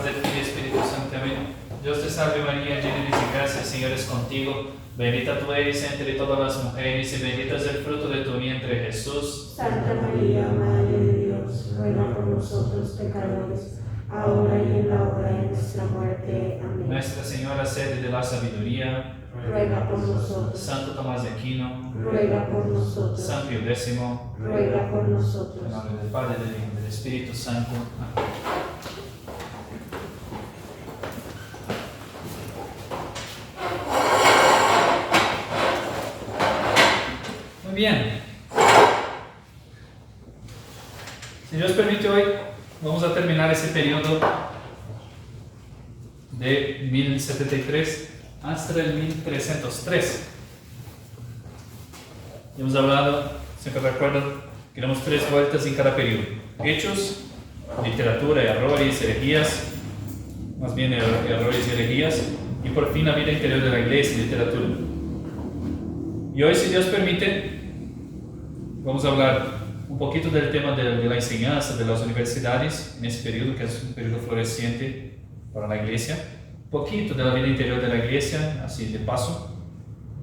del Hijo y Espíritu Santo. Amén. Dios te salve María, llena de gracia, el Señor es contigo. Bendita tú eres entre todas las mujeres y bendito es el fruto de tu vientre, Jesús. Santa María, Madre de Dios, ruega por nosotros pecadores, ahora y en la hora de nuestra muerte. Amén. Nuestra Señora, sede de la sabiduría, ruega por nosotros. Santo Tomás de Aquino, ruega por nosotros. San Pío X, ruega por nosotros. en nombre del Padre, del Hijo y del Espíritu Santo. Amén. Muy bien. Si Dios permite, hoy vamos a terminar ese periodo de 1073 hasta el 1303. Hemos hablado, siempre recuerdo, que damos 3 vueltas en cada periodo: hechos, literatura, errores, herejías, más bien errores y herejías, y por fin la vida interior de la iglesia, literatura. Y hoy, si Dios permite, vamos a hablar un poquito del tema de la enseñanza de las universidades en ese periodo, que es un periodo floreciente para la iglesia. Un poquito de la vida interior de la iglesia, así de paso.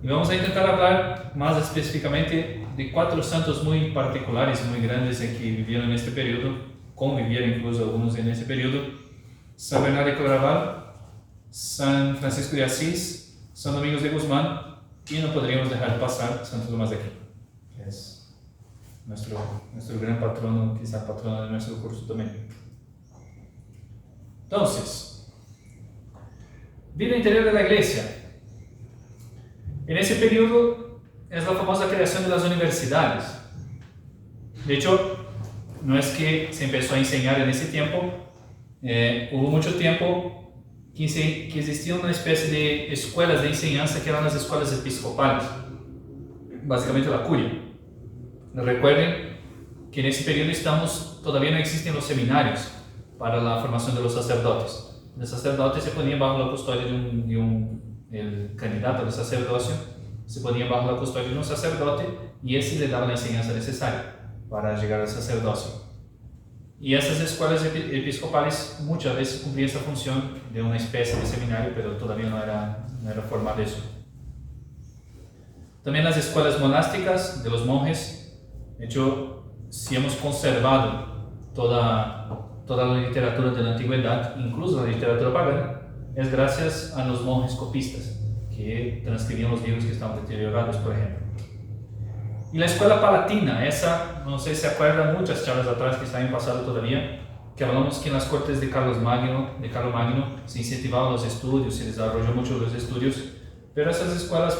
Y vamos a intentar hablar más específicamente de 4 santos muy particulares, muy grandes, que vivieron en este periodo, convivieron incluso algunos en ese periodo: San Bernardo de Claraval, San Francisco de Asís, San Domingos de Guzmán, y no podríamos dejar pasar Santo Tomás de Aquino, que es nuestro gran patrono, quizá patrono de nuestro curso también. Entonces, vida interior de la iglesia. En ese periodo es la famosa creación de las universidades. De hecho, no es que se empezó a enseñar en ese tiempo, hubo mucho tiempo que existía una especie de escuelas de enseñanza que eran las escuelas episcopales, básicamente la curia. Recuerden que en ese periodo todavía no existen los seminarios para la formación de los sacerdotes. Los sacerdotes se ponían bajo la custodia el candidato al sacerdocio se ponía bajo la custodia de un sacerdote, y ese le daba la enseñanza necesaria para llegar al sacerdocio. Y esas escuelas episcopales muchas veces cumplían esa función de una especie de seminario, pero todavía no era formal eso. También las escuelas monásticas de los monjes. De hecho, si hemos conservado toda la literatura de la antigüedad, incluso la literatura pagana, es gracias a los monjes copistas, que transcribían los libros que estaban deteriorados, por ejemplo. Y la escuela palatina, esa, no sé si se acuerdan, muchas charlas atrás que están en pasado todavía, que hablamos que en las cortes de Carlomagno se incentivaban los estudios, se desarrolló mucho los estudios, pero esas escuelas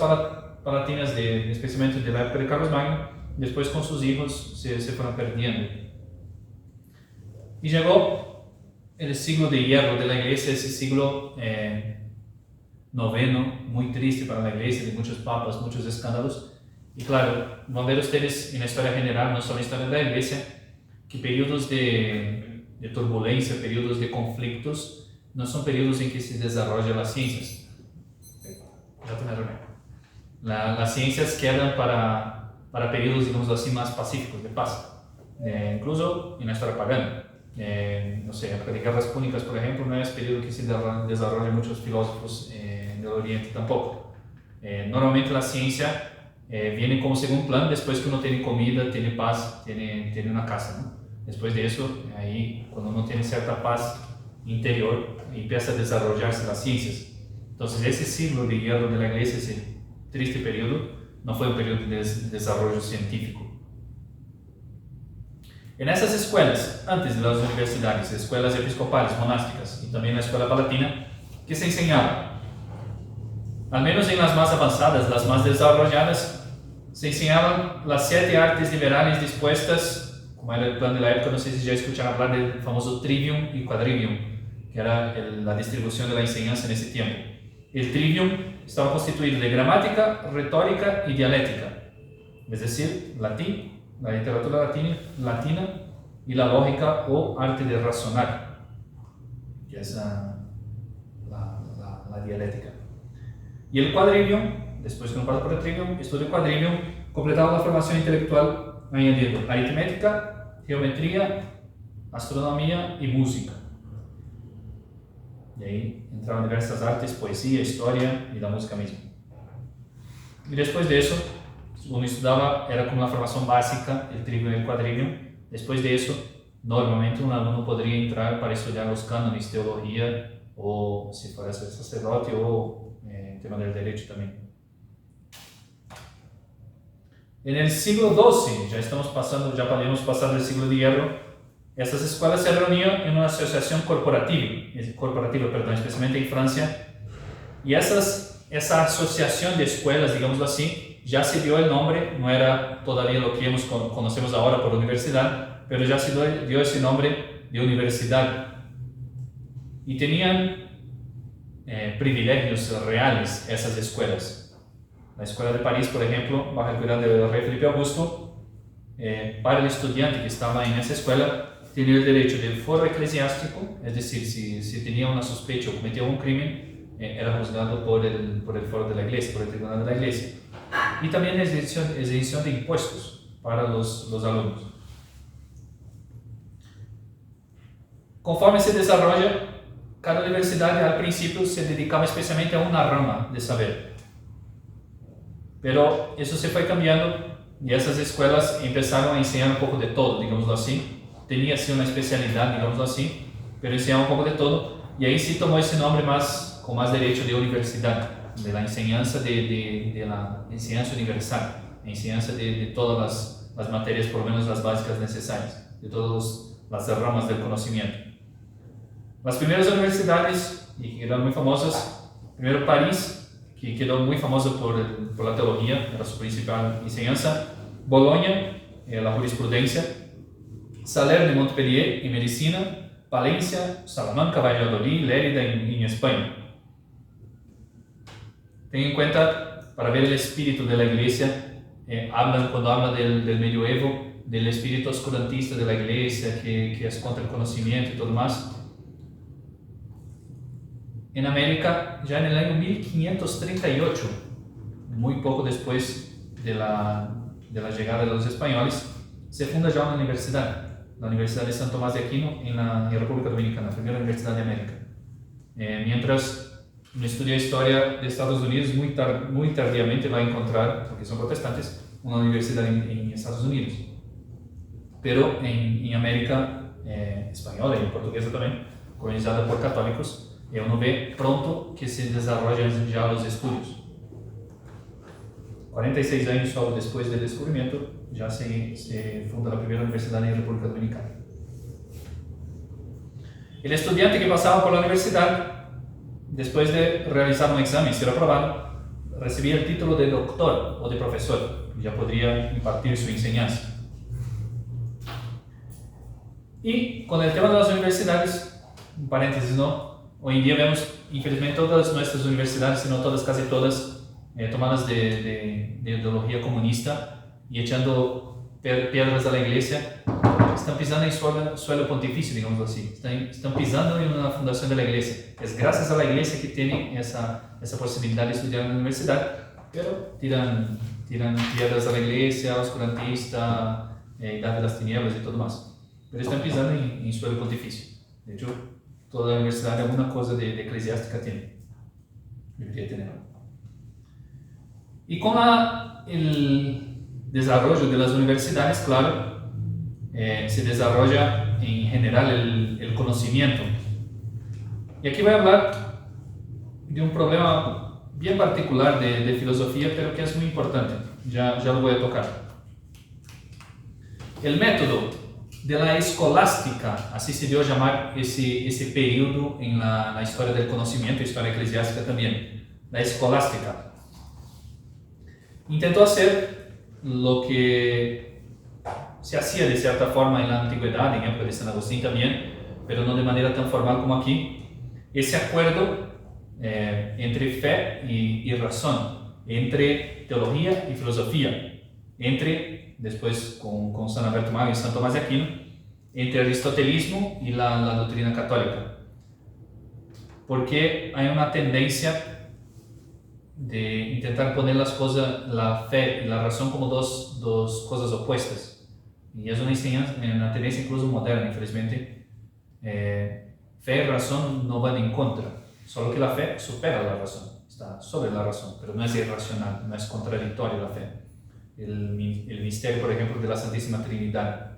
palatinas, especialmente de la época de Carlomagno, después con sus hijos se fueron perdiendo. Y llegó el siglo de hierro de la iglesia, ese siglo noveno, muy triste para la iglesia, de muchos papas, muchos escándalos. Y claro, van a ver ustedes en la historia general, no solo en la historia de la iglesia, que periodos de turbulencia, periodos de conflictos, no son periodos en que se desarrollan las ciencias. Las ciencias quedan para periodos, digamos así, más pacíficos, de paz. Incluso en la historia pagana. No sé, época de guerras púnicas, por ejemplo, no es periodo que se desarrollan muchos filósofos en el Oriente tampoco. Normalmente la ciencia viene como segundo plano después que uno tiene comida, tiene paz, tiene una casa, ¿no? Después de eso, ahí cuando uno tiene cierta paz interior, empieza a desarrollarse las ciencias. Entonces ese siglo de hierro de la iglesia, ese triste periodo, no fue un periodo de desarrollo científico. En esas escuelas, antes de las universidades, escuelas episcopales, monásticas y también la escuela palatina, ¿qué se enseñaba? Al menos en las más avanzadas, las más desarrolladas, se enseñaban las 7 artes liberales dispuestas, como era el plan de la época. No sé si ya escucharon hablar del famoso trivium y quadrivium, que era la distribución de la enseñanza en ese tiempo. El trivium estaba constituido de gramática, retórica y dialéctica, es decir, latín, la literatura latina y la lógica o arte de razonar, que es la dialéctica. Y el quadrivium, después que uno pasa por el trivium, estudia el quadrivium, completaba la formación intelectual añadiendo aritmética, geometría, astronomía y música. Y ahí entraban diversas artes, poesía, historia y la música misma. Y después de eso, uno estudiaba, era como la formación básica, el trigo y el cuadrivium. Después de eso, normalmente un alumno podría entrar para estudiar los cánones, teología, o si fuera ser sacerdote, o tema del derecho también. En el siglo XII, ya podemos pasar del siglo de hierro, estas escuelas se reunían en una asociación corporativa, especialmente en Francia, y esa asociación de escuelas, digámoslo así, ya se dio el nombre, no era todavía lo que conocemos ahora por universidad, pero ya se dio ese nombre de universidad. Y tenían privilegios reales esas escuelas. La escuela de París, por ejemplo, bajo el cuidado del rey Felipe Augusto, para el estudiante que estaba en esa escuela, tenía el derecho del foro eclesiástico, es decir, si tenía una sospecha o cometía un crimen, era juzgado por el foro de la iglesia, por el tribunal de la iglesia. Y también exención de impuestos para los alumnos. Conforme se desarrolla, cada universidad al principio se dedicaba especialmente a una rama de saber. Pero eso se fue cambiando y esas escuelas empezaron a enseñar un poco de todo, digámoslo así. Tenía así una especialidad, digámoslo así, pero enseñaba un poco de todo. Y ahí sí tomó ese nombre con más derecho de universidad, de la enseñanza de la enseñanza universal, enseñanza de todas las materias, por lo menos las básicas necesarias, de todas las ramas del conocimiento. Las primeras universidades, y que eran muy famosas, primero París, que quedó muy famoso por la teología, era su principal enseñanza, Bolonia, la jurisprudencia, Saler de Montpellier en medicina, Palencia, Salamanca, Valladolid, Lérida en España. Ten en cuenta, para ver el espíritu de la iglesia, cuando habla del medioevo, del espíritu oscurantista de la iglesia, que es contra el conocimiento y todo más. En América, ya en el año 1538, muy poco después de la llegada de los españoles, se funda ya una universidad, la Universidad de San Tomás de Aquino en la República Dominicana, la primera universidad de América. Mientras uno estudia historia de Estados Unidos, muy tardíamente va a encontrar, porque son protestantes, una universidad en Estados Unidos. Pero en América española y portuguesa también, colonizada por católicos, uno ve pronto que se desarrollan ya los estudios. 46 años solo después del descubrimiento, ya se funda la primera universidad en la República Dominicana. El estudiante que pasaba por la universidad, después de realizar un examen y ser aprobado, recibía el título de doctor o de profesor, y ya podría impartir su enseñanza. Y con el tema de las universidades, un paréntesis, ¿no? Hoy en día vemos, infelizmente, todas nuestras universidades, si no todas, casi todas, tomadas de ideología comunista y echando piedras a la iglesia, están pisando en suelo pontificio, digamos así. Están pisando en una fundación de la iglesia. Es gracias a la iglesia que tienen esa posibilidad de estudiar en la universidad, pero tiran piedras a la iglesia, oscurantista, edad de las tinieblas y todo más. Pero están pisando en suelo pontificio. De hecho, toda la universidad alguna cosa de eclesiástica tiene. Debería tener. Y con el desarrollo de las universidades, claro, se desarrolla en general el conocimiento. Y aquí voy a hablar de un problema bien particular de filosofía, pero que es muy importante. Ya lo voy a tocar. El método de la escolástica, así se dio a llamar ese periodo en la historia del conocimiento, historia eclesiástica también, la escolástica. Intentó hacer lo que se hacía de cierta forma en la antigüedad, en época de San Agustín también, pero no de manera tan formal como aquí, ese acuerdo entre fe y razón, entre teología y filosofía, después con San Alberto Magno y San Tomás de Aquino, entre el aristotelismo y la doctrina católica. Porque hay una tendencia de intentar poner las cosas, la fe y la razón, como dos cosas opuestas. Y es una tendencia incluso moderna, infelizmente. Fe y razón no van en contra. Solo que la fe supera la razón, está sobre la razón, pero no es irracional, no es contradictoria la fe. El misterio, por ejemplo, de la Santísima Trinidad.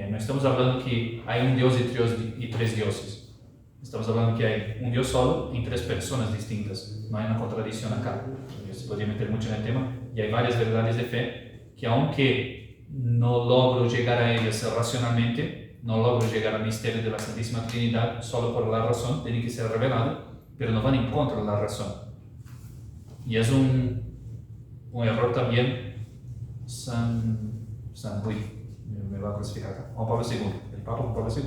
No estamos hablando que hay un Dios y tres dioses. Estamos hablando que hay un Dios solo en tres personas distintas. No hay una contradicción acá. Yo se podría meter mucho en el tema. Y hay varias verdades de fe que, aunque no logro llegar a ellas racionalmente, no logro llegar al misterio de la Santísima Trinidad solo por la razón, tiene que ser revelado, pero no van en contra de la razón. Y es un error también. Me va a crucificar acá. Juan Pablo II, el Papa Juan Pablo II,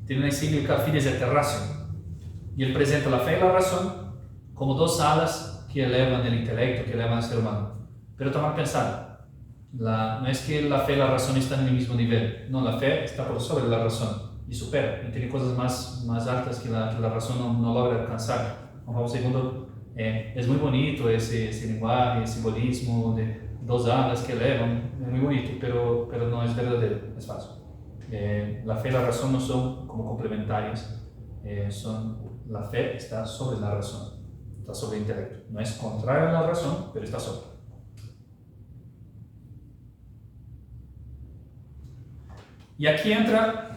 tiene una encíclica Fides et Ratio, y él presenta la fe y la razón como dos alas que elevan el intelecto, que elevan al ser humano. Pero está mal pensado. No es que la fe y la razón están en el mismo nivel, no, la fe está por sobre la razón y supera, y tiene cosas más altas que la razón no logra alcanzar. Juan Pablo II es muy bonito ese lenguaje, ese simbolismo de dos alas que elevan, es muy bonito, pero no es verdadero, es falso. La fe y la razón no son como complementarias, la fe está sobre la razón, está sobre el intelecto, no es contraria a la razón, pero está sobre. Y aquí entra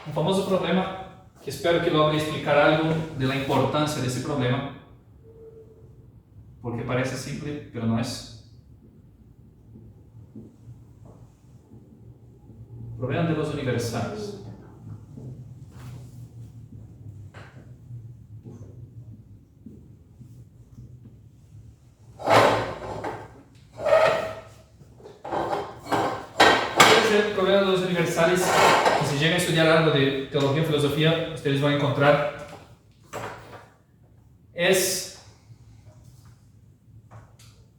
un famoso problema que espero que logre explicar algo de la importancia de ese problema, porque parece simple, pero no es. El problema de los universales. El problema de los universales, que si llegan a estudiar algo de teología y filosofía, ustedes van a encontrar, es...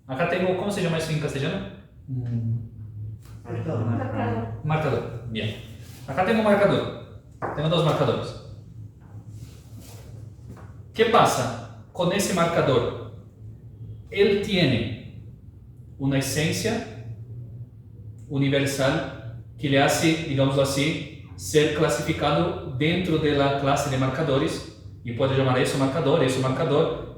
Acá tengo, ¿cómo se llama eso en castellano? Marcador. Bien. Acá tengo un marcador. Tengo dos marcadores. ¿Qué pasa con ese marcador? Él tiene una esencia universal que le hace, digámoslo así, ser clasificado dentro de la clase de marcadores, y puede llamar eso marcador,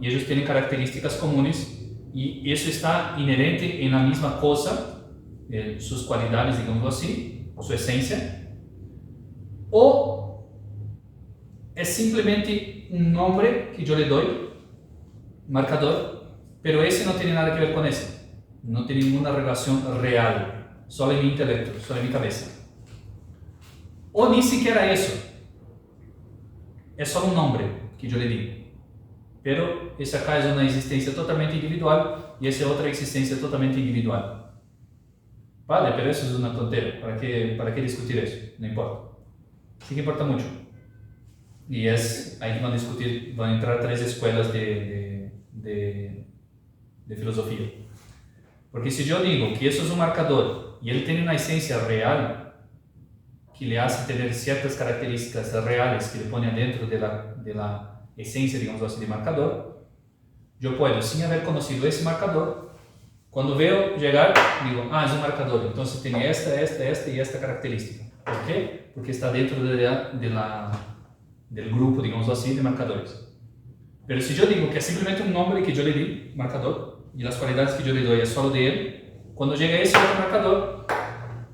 y ellos tienen características comunes, y eso está inherente en la misma cosa, sus cualidades, digámoslo así, su esencia, o es simplemente un nombre que yo le doy, marcador, pero ese no tiene nada que ver con ese, no tiene ninguna relación real, solo en mi intelecto, solo en mi cabeza. O ni siquiera eso, es solo un nombre que yo le di, pero ese acá es una existencia totalmente individual y esa es otra existencia totalmente individual. Vale, pero eso es una tontería, ¿para qué discutir eso? No importa. Sí que importa mucho. Y es ahí que van a entrar tres escuelas de filosofía. Porque si yo digo que eso es un marcador y él tiene una esencia real que le hace tener ciertas características reales que le pone adentro de la esencia, digamos así, de marcador, yo puedo, sin haber conocido ese marcador, cuando veo llegar, digo, es un marcador, entonces tiene esta y esta característica. ¿Por qué? Porque está dentro del grupo, digamos así, de marcadores. Pero si yo digo que es simplemente un nombre que yo le di, marcador, y las cualidades que yo le doy es solo de él, cuando llega ese otro marcador,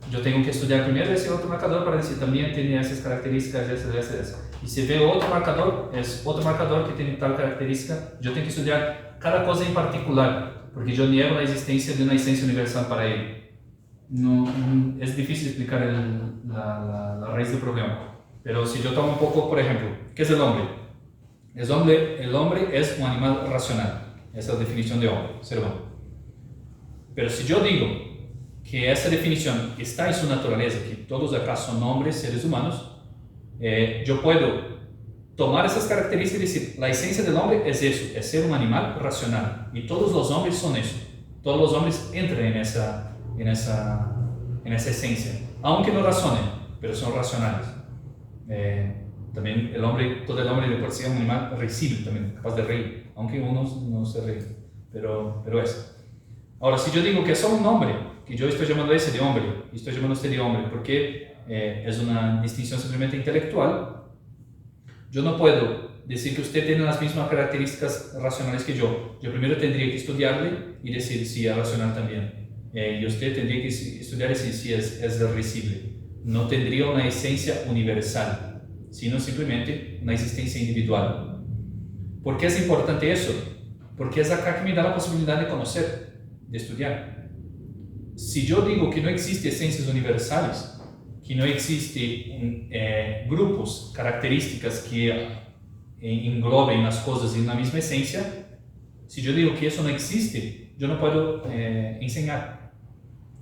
yo tengo que estudiar primero ese otro marcador para decir también tiene esas características, esas. Y si veo otro marcador, es otro marcador que tiene tal característica, yo tengo que estudiar cada cosa en particular, porque yo niego la existencia de una esencia universal para él. No, es difícil explicar la raíz del problema. Pero si yo tomo un poco, por ejemplo, ¿qué es el hombre? El hombre es un animal racional. Esa es la definición de hombre, ser humano. Pero si yo digo que esa definición está en su naturaleza, que todos acá son hombres, seres humanos, yo puedo tomar esas características y decir, la esencia del hombre es eso, es ser un animal racional. Y todos los hombres son eso. Todos los hombres entran en esa esencia, aunque no razonen, pero son racionales. También todo el hombre de por sí es un animal risible, también capaz de reír, aunque uno no se ríe, pero es. Ahora, si yo digo que es solo un hombre que yo estoy llamando a ese de hombre y estoy llamando a usted de hombre porque es una distinción simplemente intelectual, yo no puedo decir que usted tiene las mismas características racionales que yo. Yo primero tendría que estudiarle y decir si es racional también. Y usted tendría que estudiar si es irreversible. No tendría una esencia universal, sino simplemente una existencia individual. ¿Por qué es importante eso? Porque es acá que me da la posibilidad de conocer, de estudiar. Si yo digo que no existen esencias universales, que no existen grupos, características que engloben las cosas en una misma esencia, si yo digo que eso no existe, yo no puedo enseñar.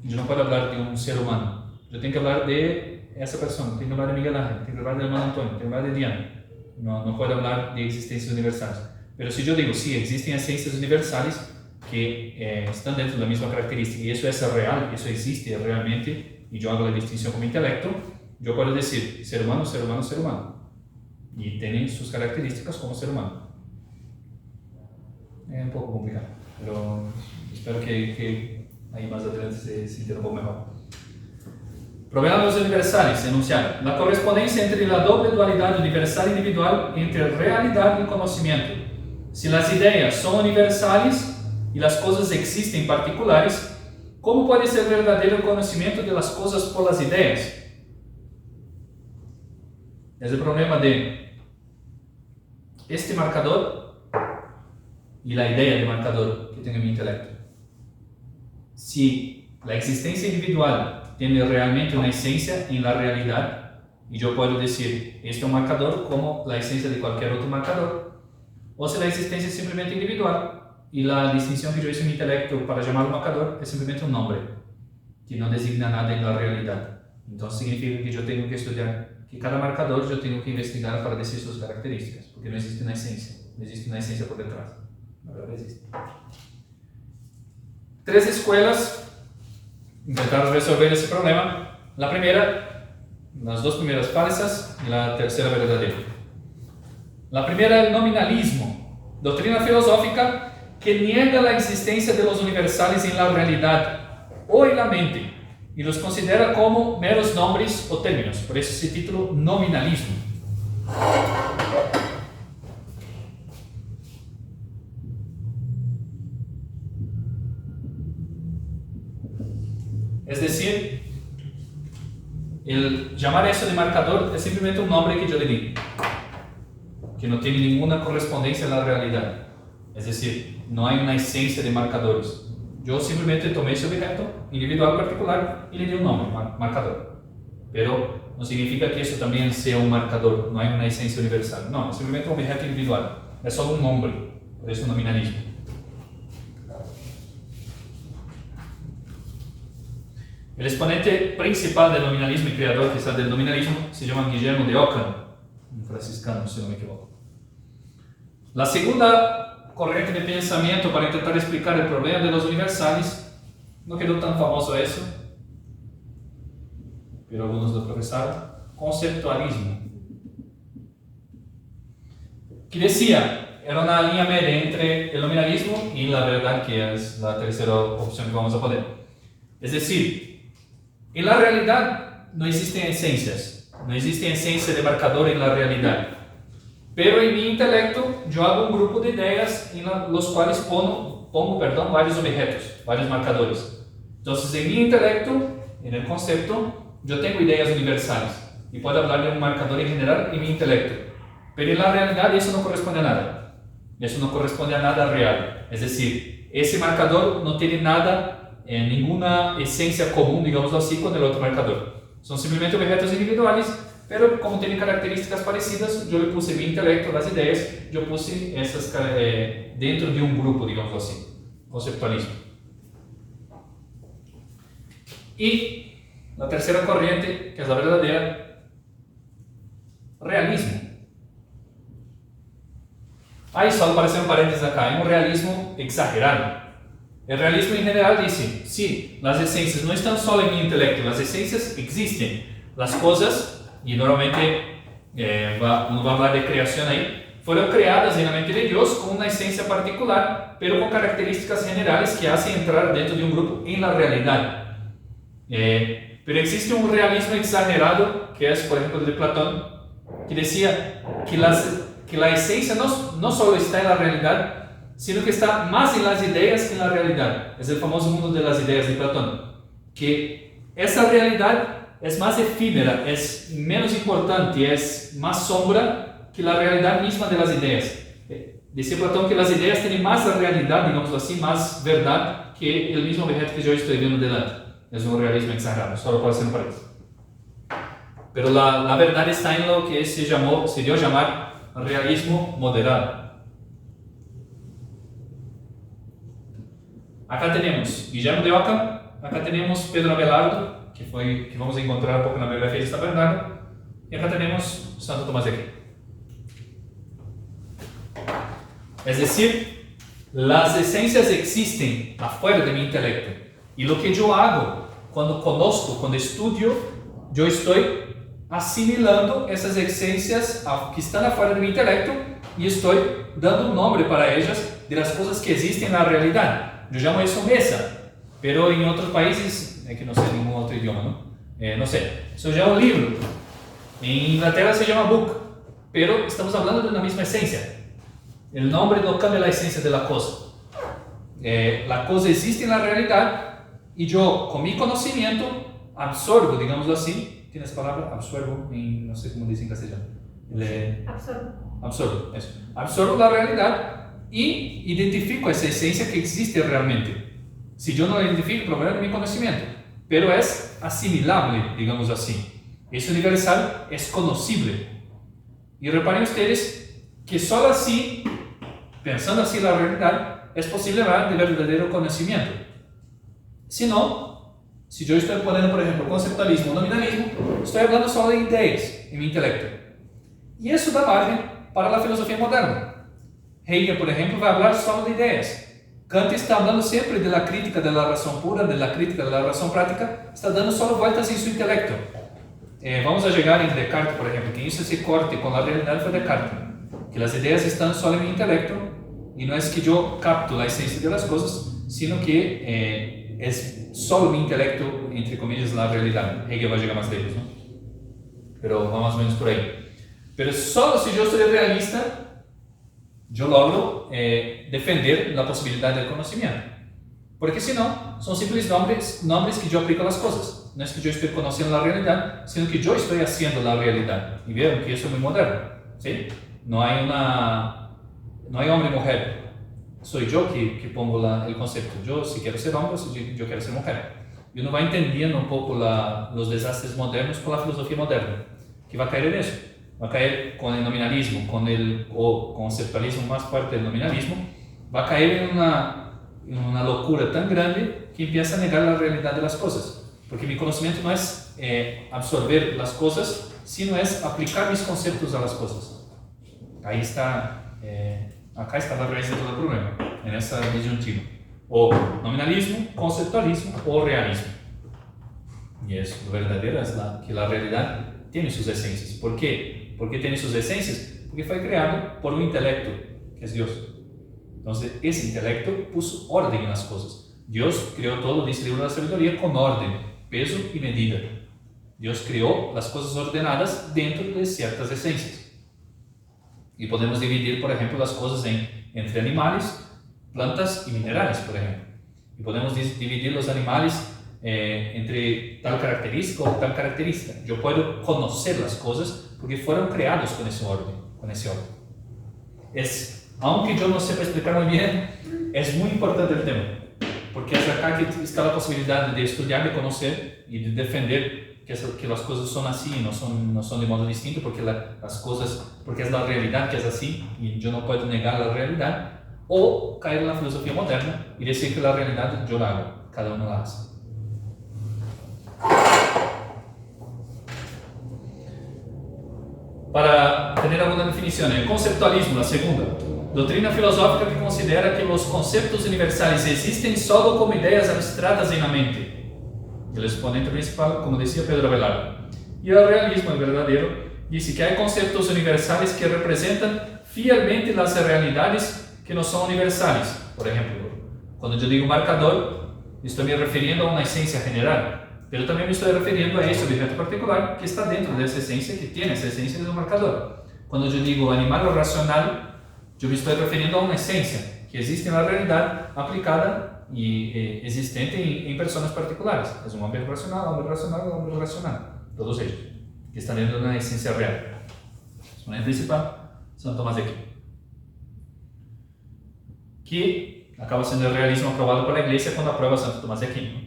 Yo no puedo hablar de un ser humano. Yo tengo que hablar de esa persona, tengo que hablar de Miguel Ángel, tengo que hablar de hermano Antonio, tengo que hablar de Diana. No puedo hablar de existencias universales. Pero si yo digo, sí, existen esencias universales que están dentro de la misma característica y eso es real, eso existe realmente, y yo hago la distinción con mi intelecto, yo puedo decir ser humano, ser humano, ser humano. Y tienen sus características como ser humano. Es un poco complicado, pero espero que ahí más adelante se entienda un poco mejor. Problema de los universales, enunciado. La correspondencia entre la doble dualidad universal e individual entre realidad y conocimiento. Si las ideas son universales y las cosas existen particulares, ¿cómo puede ser verdadero el conocimiento de las cosas por las ideas? Es el problema de este marcador y la idea de marcador que tengo en mi intelecto. Si la existencia individual tiene realmente una esencia en la realidad, y yo puedo decir, este es un marcador como la esencia de cualquier otro marcador, o si la existencia es simplemente individual, y la distinción que yo hice en mi intelecto para llamar marcador es simplemente un nombre, que no designa nada en la realidad. Entonces significa que yo tengo que estudiar, que cada marcador yo tengo que investigar para decir sus características, porque no existe una esencia, no existe una esencia por detrás. La verdad existe. 3 escuelas intentaron resolver ese problema. La primera, las 2 primeras falsas y la tercera verdadera. La primera, el nominalismo, doctrina filosófica que niega la existencia de los universales en la realidad o en la mente y los considera como meros nombres o términos. Por eso ese título, nominalismo. Es decir, el llamar eso de marcador es simplemente un nombre que yo le di, que no tiene ninguna correspondencia en la realidad. Es decir, no hay una esencia de marcadores. Yo simplemente tomé ese objeto individual particular y le di un nombre, marcador. Pero no significa que eso también sea un marcador, no hay una esencia universal. No, es simplemente un objeto individual, es solo un nombre, por eso nominalismo. El exponente principal del nominalismo y creador quizás del nominalismo se llama Guillermo de Ockham, un franciscano, si no me equivoco. La segunda corriente de pensamiento para intentar explicar el problema de los universales, no quedó tan famoso eso, pero algunos lo profesaron, conceptualismo. Que decía, era una línea media entre el nominalismo y la verdad, que es la tercera opción que vamos a poner. Es decir, en la realidad no existen esencias, no existe esencia de marcador en la realidad. Pero en mi intelecto yo hago un grupo de ideas en los cuales pongo varios objetos, varios marcadores. Entonces en mi intelecto, en el concepto, yo tengo ideas universales y puedo hablar de un marcador en general en mi intelecto. Pero en la realidad eso no corresponde a nada. Eso no corresponde a nada real. Es decir, ese marcador no tiene nada, ninguna esencia común, digámoslo así, con el otro marcador. Son simplemente objetos individuales, pero como tienen características parecidas, yo le puse mi intelecto, las ideas, yo puse esas dentro de un grupo, digámoslo así, conceptualismo. Y la tercera corriente, que es la verdadera, realismo. Ahí solo para hacer un paréntesis acá, hay un realismo exagerado. El realismo en general dice, sí, las esencias no están solo en mi intelecto, las esencias existen, las cosas, y normalmente uno va a hablar de creación ahí, fueron creadas en la mente de Dios con una esencia particular, pero con características generales que hacen entrar dentro de un grupo en la realidad. Pero existe un realismo exagerado, que es, por ejemplo, el de Platón, que decía que la esencia no solo está en la realidad, sino que está más en las ideas que en la realidad. Es el famoso mundo de las ideas de Platón, que esa realidad es más efímera, es menos importante, es más sombra que la realidad misma de las ideas. Decía Platón que las ideas tienen más realidad, digamos así, más verdad que el mismo objeto que yo estoy viendo delante. Es un realismo exagerado, solo para hacer un paréntesis. Pero la verdad está en lo que se dio a llamar realismo moderado. Acá tenemos Guillermo de Ockham, acá tenemos Pedro Abelardo, que vamos a encontrar un poco en la biografía de San Bernardo, y acá tenemos Santo Tomás de Aquino. Es decir, las esencias existen afuera de mi intelecto, y lo que yo hago cuando conozco, cuando estudio, yo estoy asimilando esas esencias que están afuera de mi intelecto y estoy dando un nombre para ellas de las cosas que existen en la realidad. Yo llamo eso mesa, pero en otros países, que no sé ningún otro idioma, ¿no? No sé, eso se llama libro. En Inglaterra se llama book, pero estamos hablando de una misma esencia. El nombre no cambia la esencia de la cosa. La cosa existe en la realidad y yo, con mi conocimiento, absorbo, digámoslo así. ¿Tienes palabra? Absorbo, no sé cómo dice en castellano. Absorbo, eso. Absorbo la realidad y identifico esa esencia que existe realmente. Si yo no la identifico, el problema es mi conocimiento, pero es asimilable, digamos así. Es universal, es conocible. Y reparen ustedes que solo así, pensando así la realidad, es posible hablar de verdadero conocimiento. Si no, si yo estoy poniendo, por ejemplo, conceptualismo o nominalismo, estoy hablando solo de ideas en mi intelecto. Y eso da margen para la filosofía moderna. Hegel, por ejemplo, va a hablar solo de ideas. Kant está hablando siempre de la crítica de la razón pura, de la crítica de la razón práctica, está dando solo vueltas en su intelecto. Vamos a llegar en Descartes, por ejemplo, que hizo ese corte con la realidad fue Descartes, que las ideas están solo en mi intelecto y no es que yo capto la esencia de las cosas, sino que es solo mi intelecto, entre comillas, la realidad. Hegel va a llegar más lejos, ¿no? Pero va más o menos por ahí. Pero solo si yo soy realista, yo logro defender la posibilidad del conocimiento. Porque si no, son simples nombres que yo aplico a las cosas. No es que yo estoy conociendo la realidad, sino que yo estoy haciendo la realidad. Y vieron que eso es muy moderno, ¿sí? No hay hombre y mujer. Soy yo que pongo el concepto. Yo si quiero ser hombre, si yo quiero ser mujer. Y uno va entendiendo un poco los desastres modernos con la filosofía moderna, que va a caer en eso. Va a caer con el nominalismo, o conceptualismo más fuerte del nominalismo, va a caer en una locura tan grande que empieza a negar la realidad de las cosas. Porque mi conocimiento no es absorber las cosas, sino es aplicar mis conceptos a las cosas. Ahí está, acá está la raíz de todo el problema, en esa disyuntiva. O nominalismo, conceptualismo o realismo. Y es lo verdadero, es que la realidad tiene sus esencias. ¿Por qué? ¿Por qué tiene sus esencias? Porque fue creado por un intelecto, que es Dios. Entonces, ese intelecto puso orden en las cosas. Dios creó todo, dice el libro de la sabiduría, con orden, peso y medida. Dios creó las cosas ordenadas dentro de ciertas esencias. Y podemos dividir, por ejemplo, las cosas entre animales, plantas y minerales, por ejemplo. Y podemos dividir los animales entre tal característica o tal característica. Yo puedo conocer las cosas porque fueron creados con ese orden. Aunque yo no sepa explicar muy bien, es muy importante el tema, porque es acá que está la posibilidad de estudiar, de conocer y de defender que las cosas son así, no son de modo distinto, porque porque es la realidad que es así y yo no puedo negar la realidad, o caer en la filosofía moderna y decir que la realidad yo la hago, cada uno la hace. Para tener alguna definición, el conceptualismo, la segunda, doctrina filosófica que considera que los conceptos universales existen solo como ideas abstractas en la mente. El exponente principal, como decía Pedro Abelardo. Y el realismo, el verdadero, dice que hay conceptos universales que representan fielmente las realidades que no son universales. Por ejemplo, cuando yo digo marcador, estoy me refiriendo a una esencia general, Pero también me estoy refiriendo a ese objeto particular que está dentro de esa esencia, que tiene esa esencia de un marcador. Cuando yo digo animal o racional, yo me estoy refiriendo a una esencia que existe en la realidad aplicada y existente en personas particulares. Es un hombre racional, hombre racional, todos ellos, que están dentro de una esencia real. Su nombre principal, Santo Tomás de Aquino, que acaba siendo el realismo aprobado por la Iglesia cuando aprueba Santo Tomás de Aquino.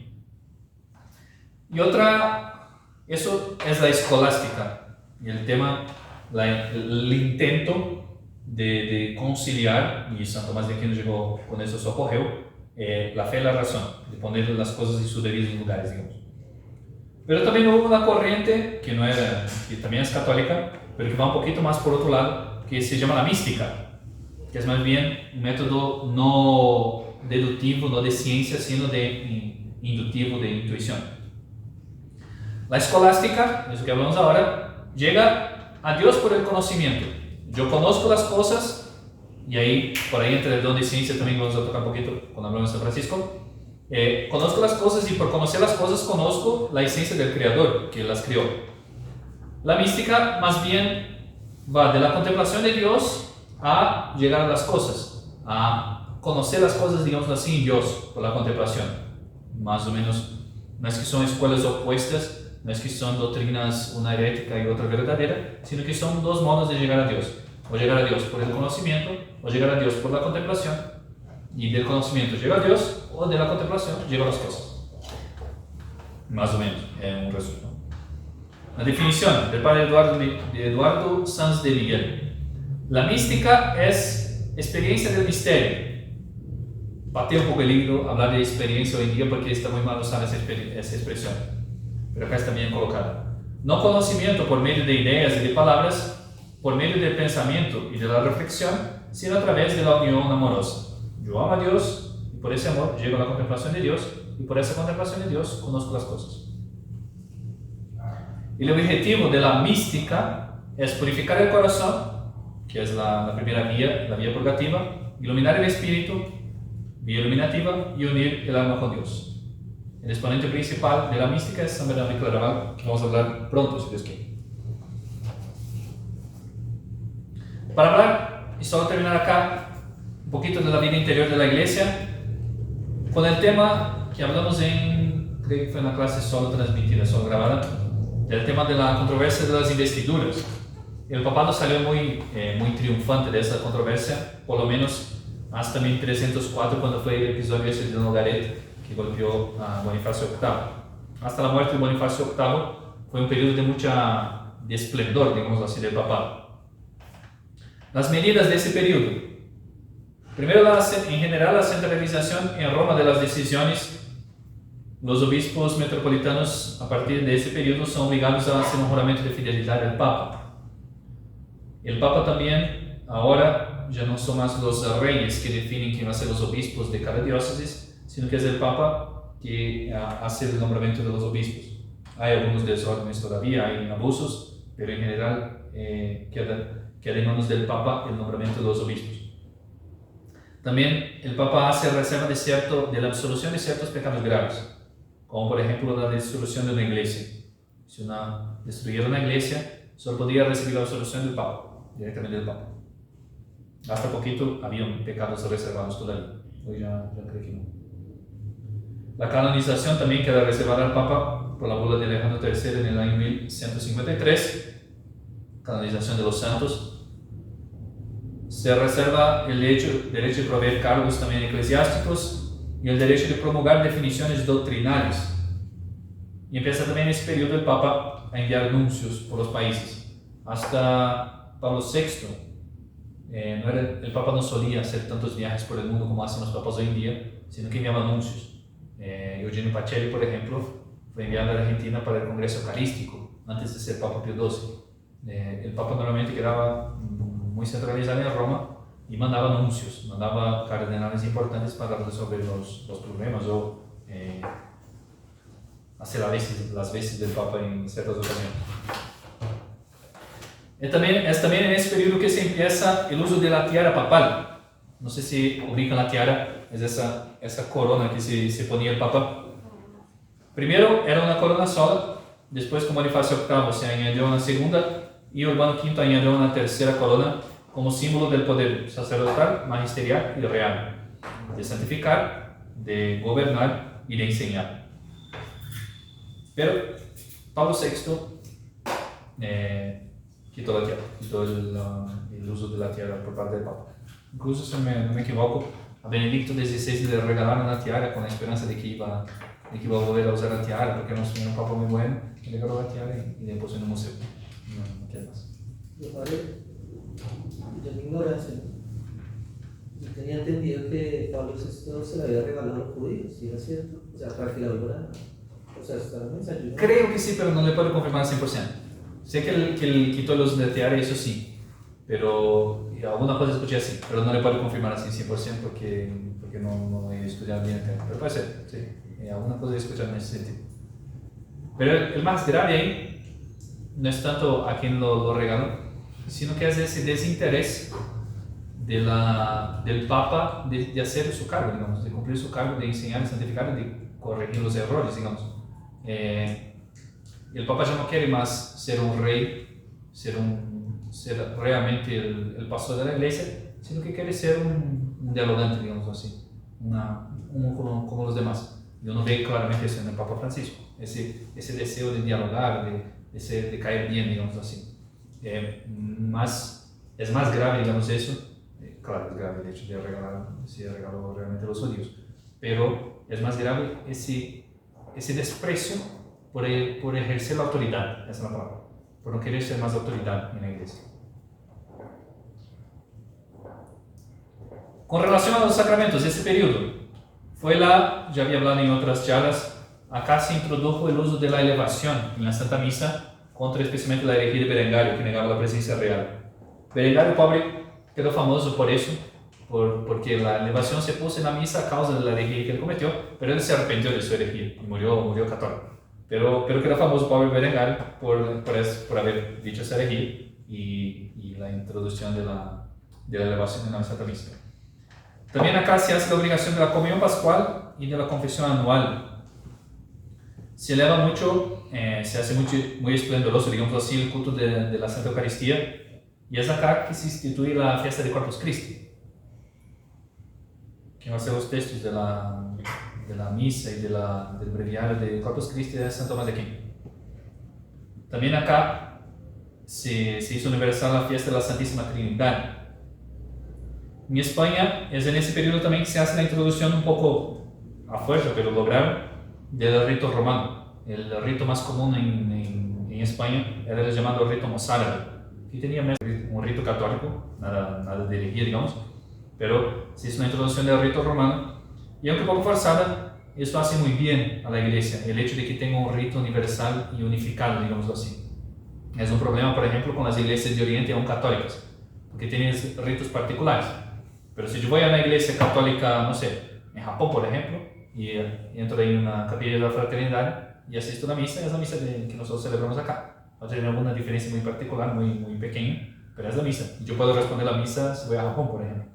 Y otra, eso es la escolástica, y el tema, el intento de conciliar, y Santo Tomás de Aquino llegó con eso a su apogeo, la fe y la razón, de poner las cosas en sus debidos lugares, digamos. Pero también hubo una corriente que también es católica, pero que va un poquito más por otro lado, que se llama la mística, que es más bien un método no deductivo, no de ciencia, sino de inductivo, de intuición. La escolástica, eso que hablamos ahora, llega a Dios por el conocimiento. Yo conozco las cosas, y ahí, por ahí entre el don de ciencia también vamos a tocar un poquito cuando hablamos de San Francisco. Conozco las cosas y por conocer las cosas conozco la esencia del Creador que las creó. La mística más bien va de la contemplación de Dios a llegar a las cosas, a conocer las cosas, digamos así, en Dios por la contemplación. Más o menos, no es que son escuelas opuestas, no es que son doctrinas, una herética y otra verdadera, sino que son dos modos de llegar a Dios. O llegar a Dios por el conocimiento, o llegar a Dios por la contemplación. Y del conocimiento llego a Dios, o de la contemplación llego a las cosas. Más o menos, es un resumen. La definición del padre Eduardo Sanz de Miguel. La mística es experiencia del misterio. Pateo un poco el libro, hablar de experiencia hoy en día porque está muy mal usar esa expresión. Pero acá está bien colocada. No conocimiento por medio de ideas y de palabras, por medio del pensamiento y de la reflexión, sino a través de la unión amorosa. Yo amo a Dios y por ese amor llego a la contemplación de Dios y por esa contemplación de Dios conozco las cosas. El objetivo de la mística es purificar el corazón, que es la primera vía, la vía purgativa, iluminar el espíritu, vía iluminativa, y unir el alma con Dios. El exponente principal de la mística es San Bernardo de Claraval, que vamos a hablar pronto, si Dios quiere. Para hablar, y solo terminar acá, un poquito de la vida interior de la Iglesia, con el tema que hablamos creo que fue una clase solo transmitida, solo grabada, del tema de la controversia de las investiduras. El papado salió muy triunfante de esa controversia, por lo menos hasta 1304, cuando fue el episodio ese de Nogaret, que golpeó a Bonifacio VIII. Hasta la muerte de Bonifacio VIII fue un periodo de esplendor, digamos así, del papado. Las medidas de ese periodo. Primero, en general, la centralización en Roma de las decisiones. Los obispos metropolitanos, a partir de ese periodo, son obligados a hacer un juramento de fidelidad al Papa. El Papa también, ahora, ya no son más los reyes que definen quién van a ser los obispos de cada diócesis, sino que es el Papa que hace el nombramiento de los obispos. Hay algunos desórdenes todavía, hay abusos, pero en general queda en manos del Papa el nombramiento de los obispos. También el Papa hace reserva de la absolución de ciertos pecados graves, como por ejemplo la disolución de una iglesia. Si destruyera una iglesia, solo podría recibir la absolución del Papa, directamente del Papa. Hasta poquito habían pecados reservados todavía, hoy ya creo que no. La canonización también queda reservada al Papa por la bula de Alejandro III en el año 1153, canonización de los santos. Se reserva el derecho de proveer cargos también eclesiásticos y el derecho de promulgar definiciones doctrinales. Y empieza también en ese periodo el Papa a enviar nuncios por los países. Hasta Pablo VI, el Papa no solía hacer tantos viajes por el mundo como hacen los papas hoy en día, sino que enviaba nuncios. Eugenio Pacelli, por ejemplo, fue enviado a la Argentina para el Congreso Eucarístico, antes de ser Papa Pío XII. El Papa normalmente quedaba muy centralizado en Roma y mandaba nuncios, mandaba cardenales importantes para resolver los problemas o hacer las veces del Papa en ciertas ocasiones. Es también en ese periodo que se empieza el uso de la tiara papal. No sé si ubican la tiara, es esa corona que se ponía el Papa. Primero era una corona sola, después con Bonifacio VIII se añadió una segunda y Urbano V añadió una tercera corona como símbolo del poder sacerdotal, magisterial y real, de santificar, de gobernar y de enseñar. Pero Pablo VI quitó la tierra, quitó el uso de la tierra por parte del Papa. Incluso, si no me equivoco, a Benedicto XVI le regalaron la tiara con la esperanza de que iba a volver a usar la tiara, porque era un Papa muy bueno, le regaló la tiara y le puso en un museo. No queda más. Yo mi ignorancia, yo tenía entendido que Pablo VI se la había regalado a los judíos, ¿sí era cierto? O sea, para que la volvieran, o sea, está el mensaje. ¿No? Creo que sí, pero no le puedo confirmar al 100%. Sé que él quitó el uso de la tiara, eso sí, pero alguna cosa escuché así, pero no le puedo confirmar así 100% porque no he estudiado bien el tema. Pero puede ser, sí, alguna cosa he escuchado en ese sentido. Pero el más grave ahí no es tanto a quien lo regaló, sino que es ese desinterés del Papa de hacer su cargo, digamos, de cumplir su cargo, de enseñar, de santificar, de corregir los errores, digamos. El Papa ya no quiere más ser un rey, ser realmente el pastor de la iglesia, sino que quiere ser un dialogante, digamos así, como los demás. Y uno ve claramente eso en el Papa Francisco, ese deseo de dialogar, de caer bien, digamos así. Es más grave, digamos, eso. Claro, es grave el hecho de regalar, si regaló realmente a los judíos, pero es más grave ese desprecio por ejercer la autoridad, esa es la palabra, por no querer ser más autoridad en la iglesia. Con relación a los sacramentos, ese periodo ya había hablado en otras charlas, acá se introdujo el uso de la elevación en la Santa Misa, contra especialmente la herejía de Berengario, que negaba la presencia real. Berengario pobre quedó famoso por eso, porque la elevación se puso en la misa a causa de la herejía que él cometió, pero él se arrepintió de su herejía y murió católico. Pero quedó famoso pobre Berengario por haber dicho esa herejía y la introducción de la elevación en la Santa Misa. También acá se hace la obligación de la comunión pascual y de la confesión anual. Se eleva mucho, se hace muy esplendoroso, digamos así, el culto de la Santa Eucaristía, y es acá que se instituye la fiesta de Corpus Christi. Quien va a hacer los textos de la misa y del breviario de Corpus Christi es San Tomás de Aquino. También acá se hizo universal la fiesta de la Santísima Trinidad. En España es en ese periodo también que se hace la introducción un poco a fuerza, pero lograron, del rito romano. El rito más común en España era el llamado rito mozárabe, que tenía un rito católico, nada de herejía, digamos, pero se hizo una introducción del rito romano, y aunque poco forzada, esto hace muy bien a la iglesia, el hecho de que tenga un rito universal y unificado, digamos así. Es un problema, por ejemplo, con las iglesias de Oriente aún católicas, porque tienen ritos particulares. Pero si yo voy a una iglesia católica, no sé, en Japón, por ejemplo, y entro en una capilla de la fraternidad y asisto a la misa, es la misa que nosotros celebramos acá. Va a tener alguna diferencia muy particular, muy pequeña, pero es la misa. Yo puedo responder la misa si voy a Japón, por ejemplo.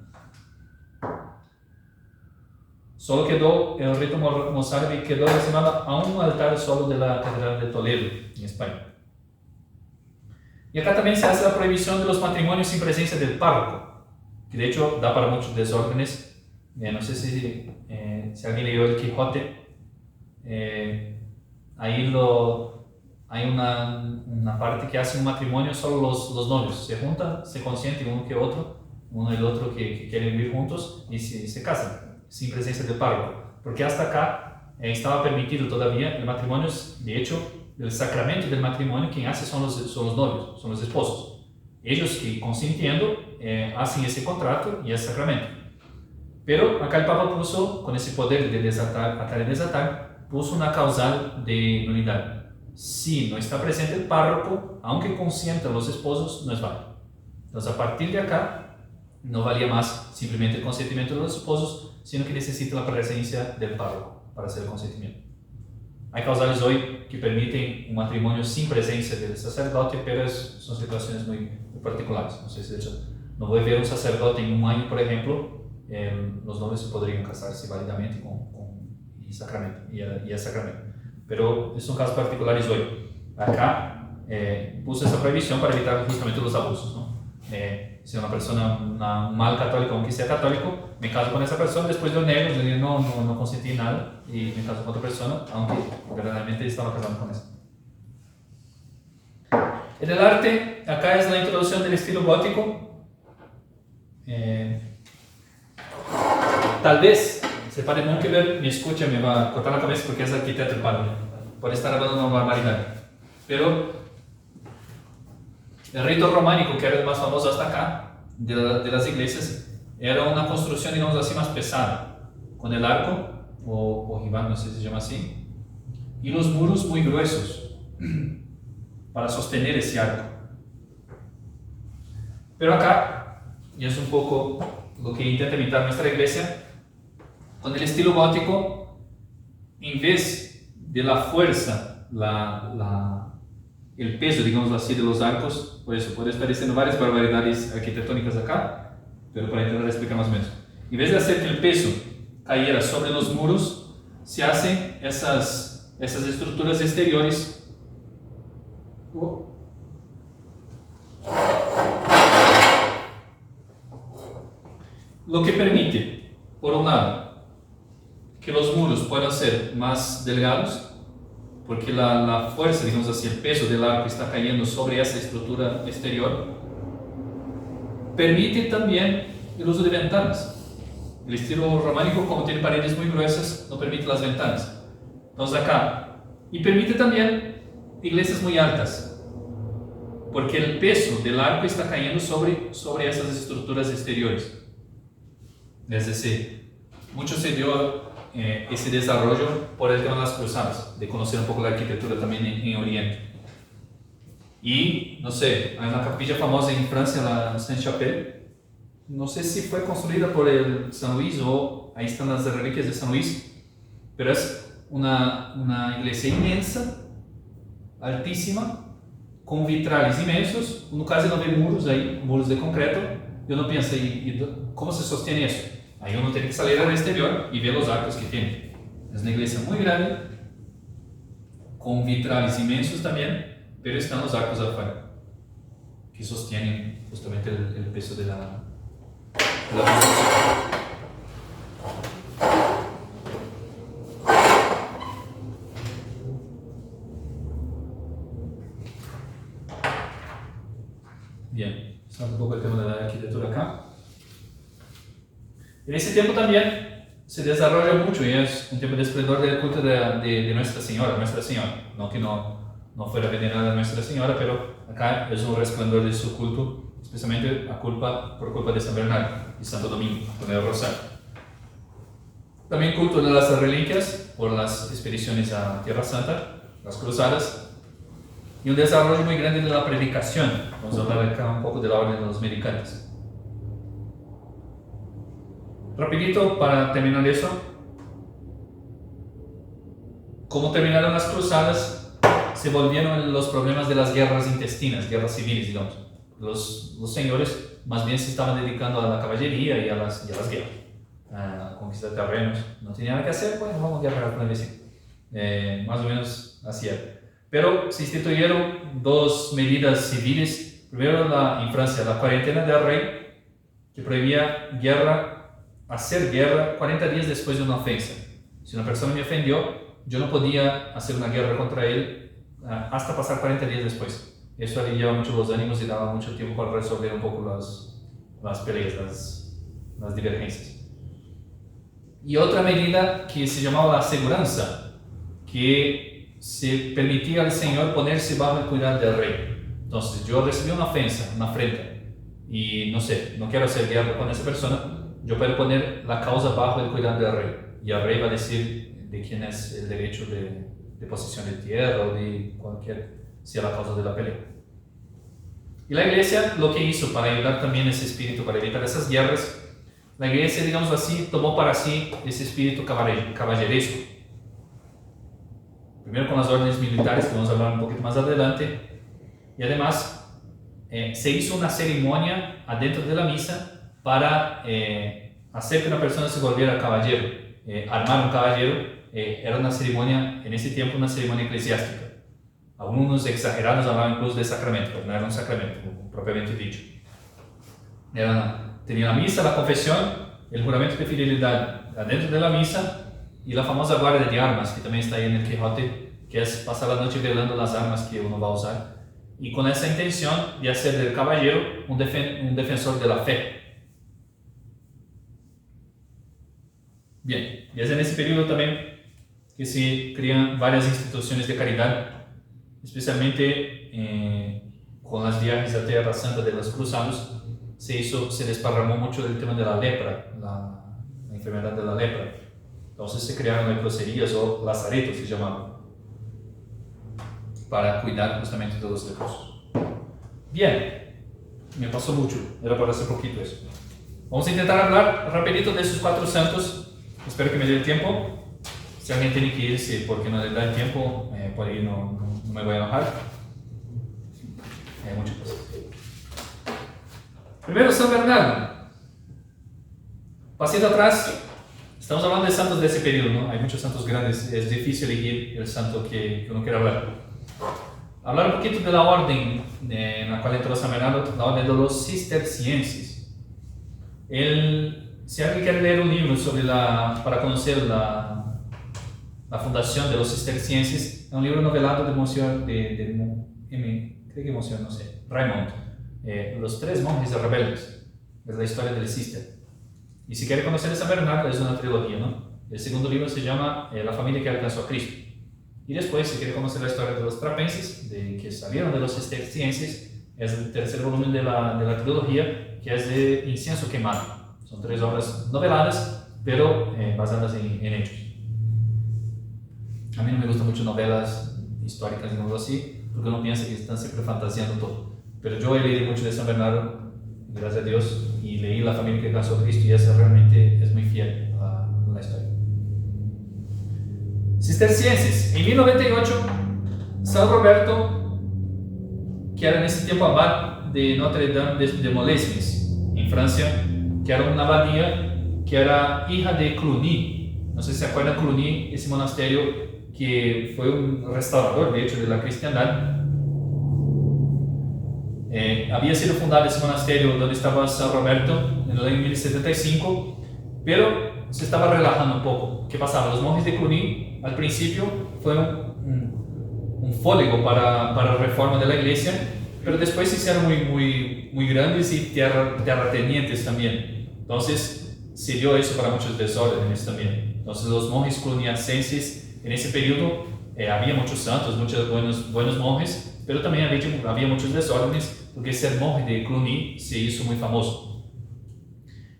Solo quedó el rito mozárabe, quedó reservado a un altar solo de la Catedral de Toledo, en España. Y acá también se hace la prohibición de los matrimonios sin presencia del párroco, que de hecho da para muchos desórdenes. No sé si alguien leyó el Quijote, ahí hay una parte que hace un matrimonio solo los novios, se juntan, se consienten uno y el otro que quieren vivir juntos y se casan, sin presencia del párroco, porque hasta acá estaba permitido todavía el matrimonio. De hecho, el sacramento del matrimonio quien hace son los novios, son los esposos. Ellos que consintiendo hacen ese contrato y ese sacramento. Pero acá el Papa puso, con ese poder de desatar, atar y desatar, puso una causal de nulidad. Si no está presente el párroco, aunque consientan los esposos, no es válido. Entonces, a partir de acá, no valía más simplemente el consentimiento de los esposos, sino que necesita la presencia del párroco para hacer el consentimiento. Hay causales hoy que permiten un matrimonio sin presencia del sacerdote, pero son situaciones muy particulares. No sé si de hecho, no voy a ver un sacerdote en un año, por ejemplo, los novios podrían casarse válidamente y es sacramento. pero son casos particulares hoy. Acá puse esa prohibición para evitar justamente los abusos, ¿no? Si una persona, un mal católico, aunque sea católico, me caso con esa persona, después yo nego, yo digo, no consentí nada y me caso con otra persona, aunque verdaderamente estaba casado con esa. En el arte, acá es la introducción del estilo gótico. Tal vez, se pare nunca ver, me escucha, me va a cortar la cabeza porque es arquitecto el padre, por estar hablando una barbaridad. Pero el rito románico, que era el más famoso hasta acá, de las iglesias, era una construcción, digamos así, más pesada, con el arco, o ojival, no sé si se llama así, y los muros muy gruesos, para sostener ese arco. Pero acá, y es un poco lo que intenta imitar nuestra iglesia, con el estilo gótico, en vez de la fuerza, el peso, digamos así, de los arcos, por eso puede estar diciendo varias barbaridades arquitectónicas acá, pero para intentar explicar más o menos. En vez de hacer que el peso cayera sobre los muros, se hacen esas estructuras exteriores. Lo que permite, por un lado, que los muros puedan ser más delgados, porque la fuerza, digamos así, el peso del arco está cayendo sobre esa estructura exterior. Permite también el uso de ventanas. El estilo románico, como tiene paredes muy gruesas, no permite las ventanas. Entonces acá, y permite también iglesias muy altas, porque el peso del arco está cayendo sobre esas estructuras exteriores. Es decir, mucho se dio ese desarrollo por el tema de las cruzadas, de conocer un poco la arquitectura también en Oriente. Y, no sé, hay una capilla famosa en Francia, la Saint-Chapelle, no sé si fue construida por el San Luis o ahí están las reliquias de San Luis, pero es una iglesia inmensa, altísima, con vitrales inmensos, no casi no ve muros ahí, muros de concreto. Yo no pienso, ¿cómo se sostiene eso? Ahí uno tiene que salir al exterior y ver los arcos que tiene. Es una iglesia muy grande, con vitrales inmensos también, pero están los arcos afuera, que sostienen justamente el peso de la construcción. Bien, salta un poco el tema de la arquitectura acá. En ese tiempo también se desarrolla mucho y es un tiempo de esplendor del culto de Nuestra Señora, no que no fuera venerada Nuestra Señora, pero acá es un resplandor de su culto, especialmente por culpa de San Bernardo y Santo Domingo, con el rosario. También culto de las reliquias por las expediciones a Tierra Santa, las cruzadas, y un desarrollo muy grande de la predicación. Vamos a hablar acá un poco de la orden de los mendicantes. Rapidito para terminar eso, como terminaron las cruzadas, se volvieron los problemas de las guerras intestinas, guerras civiles, digamos. Los señores más bien se estaban dedicando a la caballería y a las guerras, a conquistar terrenos. No tenían nada que hacer, pues vamos a guerrear con el vecino. Más o menos así era. Pero se instituyeron dos medidas civiles. Primero en Francia, la cuarentena del rey, que prohibía hacer guerra 40 días después de una ofensa. Si una persona me ofendió, yo no podía hacer una guerra contra él hasta pasar 40 días después. Eso aliviaba mucho los ánimos y daba mucho tiempo para resolver un poco las peleas, las divergencias. Y otra medida que se llamaba la aseguranza, que se permitía al Señor ponerse bajo el cuidado del rey. Entonces, yo recibí una ofensa, una afrenta, y no quiero hacer guerra con esa persona, yo puedo poner la causa bajo el cuidado del rey, y el rey va a decir de quién es el derecho de posesión de tierra o de sea la causa de la pelea. Y la iglesia lo que hizo para ayudar también ese espíritu, para evitar esas guerras, la iglesia, digamos así, tomó para sí ese espíritu caballeresco. Primero con las órdenes militares, que vamos a hablar un poquito más adelante, y además se hizo una ceremonia adentro de la misa para hacer que una persona se volviera caballero. Armar un caballero era una ceremonia, en ese tiempo, una ceremonia eclesiástica. Algunos exagerados hablaban incluso de sacramento, pero no era un sacramento, propiamente dicho. Tenía la misa, la confesión, el juramento de fidelidad adentro de la misa y la famosa guardia de armas, que también está ahí en el Quijote, que es pasar la noche velando las armas que uno va a usar. Y con esa intención de hacer del caballero un defensor de la fe. Bien, y es en ese periodo también que se crean varias instituciones de caridad, especialmente con las viajes a Tierra Santa de los cruzados, se desparramó mucho el tema de la lepra, la enfermedad de la lepra. Entonces se crearon leproserías o lazaretos, se llamaban, para cuidar justamente de los leprosos. Bien, me pasó mucho, era para hacer poquito eso. Vamos a intentar hablar rapidito de esos 4 santos. Espero que me dé el tiempo. Si alguien tiene que irse porque no le da el tiempo, por ahí no me voy a enojar. Muchas cosas. Primero, San Bernardo. Pasito atrás, estamos hablando de santos de ese periodo, ¿no? Hay muchos santos grandes, es difícil elegir el santo que uno quiere hablar. Hablar un poquito de la orden en la cual entró San Bernardo, la orden de los cistercienses. Si alguien quiere leer un libro para conocer la fundación de los cistercienses, es un libro novelado de Monsieur, creo que Monsieur, no sé, Raymond, Los 3 monjes rebeldes, es la historia del cister. Y si quiere conocer a San Bernardo, es una trilogía, ¿no? El segundo libro se llama La familia que alcanzó a Cristo. Y después, si quiere conocer la historia de los trapenses, que salieron de los cistercienses, es el tercer volumen de la trilogía, que es de Incienso Quemado. Son 3 obras noveladas, pero basadas en hechos. A mí no me gustan mucho novelas históricas y algo así, porque uno piensa que están siempre fantaseando todo. Pero yo he leído mucho de San Bernardo, gracias a Dios, y leí La familia que alcanzó a Cristo, y esa realmente es muy fiel a la historia. Cistercienses. En 1098, San Roberto, que era en ese tiempo abad de Notre Dame de Molesmes, en Francia, que era una abadía que era hija de Cluny. No sé si se acuerdan, Cluny, ese monasterio que fue un restaurador, de hecho, de la cristiandad. Había sido fundado ese monasterio donde estaba San Roberto en el año 1075, pero se estaba relajando un poco. ¿Qué pasaba? Los monjes de Cluny al principio fue un fóligo para la reforma de la iglesia, pero después se hicieron muy grandes y terratenientes también. Entonces se dio eso para muchos desórdenes también. Entonces los monjes cluniacenses en ese periodo, había muchos santos, muchos buenos monjes, pero también había muchos desórdenes, porque ser monje de Cluny se hizo muy famoso.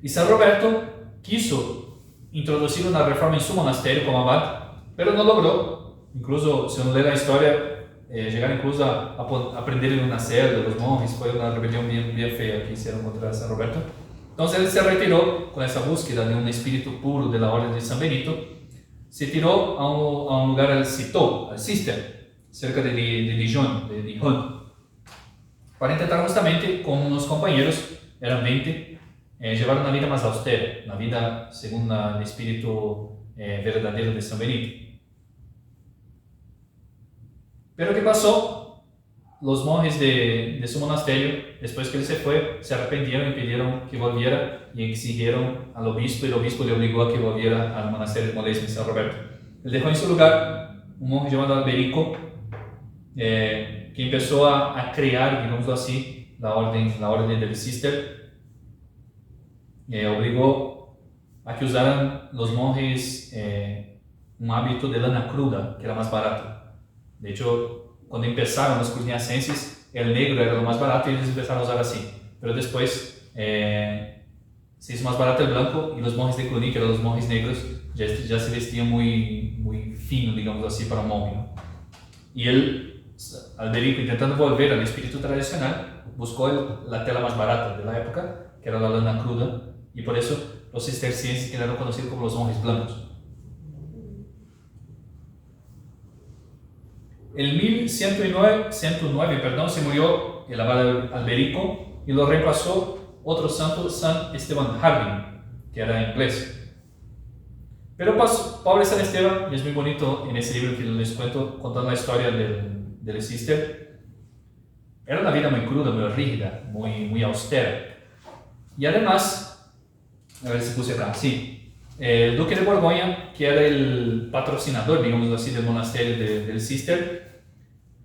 Y San Roberto quiso introducir una reforma en su monasterio como abad, pero no logró. Incluso, si uno lee la historia, llegaron incluso a prender en una celda de los monjes. Fue una rebelión bien fea que hicieron contra San Roberto. Entonces él se retiró con esa búsqueda de un espíritu puro de la orden de San Benito. Se tiró a un lugar al Citeaux, al Cister, cerca de Dijon, para intentar justamente con unos compañeros, eran 20, llevar una vida más austera, una vida según el espíritu verdadero de San Benito. Pero ¿qué pasó? Los monjes de su monasterio, después que él se fue, se arrepintieron y pidieron que volviera y exigieron al obispo, y el obispo le obligó a que volviera al monasterio de Molesme, San Roberto. Él dejó en su lugar un monje llamado Alberico, que empezó a crear, digámoslo así, la orden del Cister. Obligó a que usaran los monjes un hábito de lana cruda, que era más barato. De hecho, cuando empezaron los cluniacenses, el negro era lo más barato y ellos empezaron a usar así. Pero después se hizo más barato el blanco, y los monjes de Cluny, que eran los monjes negros, ya se vestían muy fino, digamos así, para un monje, ¿no? Y él, Alberico, intentando volver al espíritu tradicional, buscó la tela más barata de la época, que era la lana cruda, y por eso los cistercienses quedaron conocidos como los monjes blancos. En 1109 se murió el abad Alberico y lo reemplazó otro santo, San Esteban Harding, que era inglés. Pero Pablo y San Esteban, y es muy bonito en ese libro que les cuento, contando la historia del cister, era una vida muy cruda, muy rígida, muy austera. Y además, a ver si puse acá, sí, el duque de Borgoña, que era el patrocinador, digamos así, del monasterio del cister,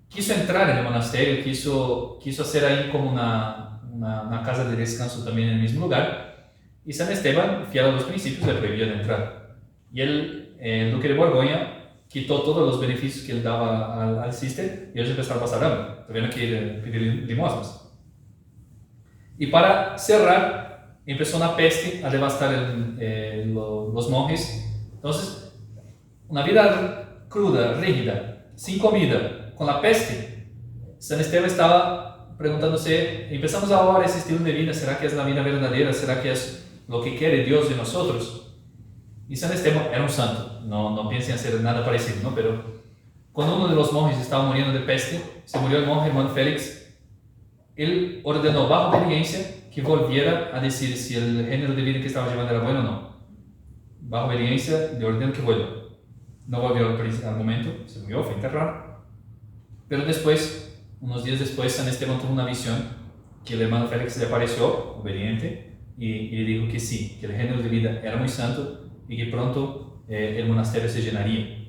quiso entrar en el monasterio, quiso hacer ahí como una casa de descanso también en el mismo lugar, y San Esteban, fiel a los principios, le prohibió de entrar. Y el duque de Borgoña quitó todos los beneficios que él daba al cister y ellos empezaron a pasar hambre, tuvieron que ir a pedir limosnas. Y para cerrar, empezó una peste a devastar los monjes. Entonces, una vida cruda, rígida, sin comida, con la peste. San Esteban estaba preguntándose, ¿empezamos ahora ese estilo de vida? ¿Será que es la vida verdadera? ¿Será que es lo que quiere Dios de nosotros? Y San Esteban era un santo, no piensen hacer nada parecido, ¿no? Pero cuando uno de los monjes estaba muriendo de peste, se murió el monje hermano Félix, él ordenó bajo obediencia que volviera a decir si el género de vida que estaba llevando era bueno o no. Bajo obediencia le ordenó que vuelva. No volvió al momento, se murió, fue enterrado. Pero después, unos días después, San Esteban tuvo una visión que el hermano Félix le apareció, obediente, y le dijo que sí, que el género de vida era muy santo, y que pronto el monasterio se llenaría.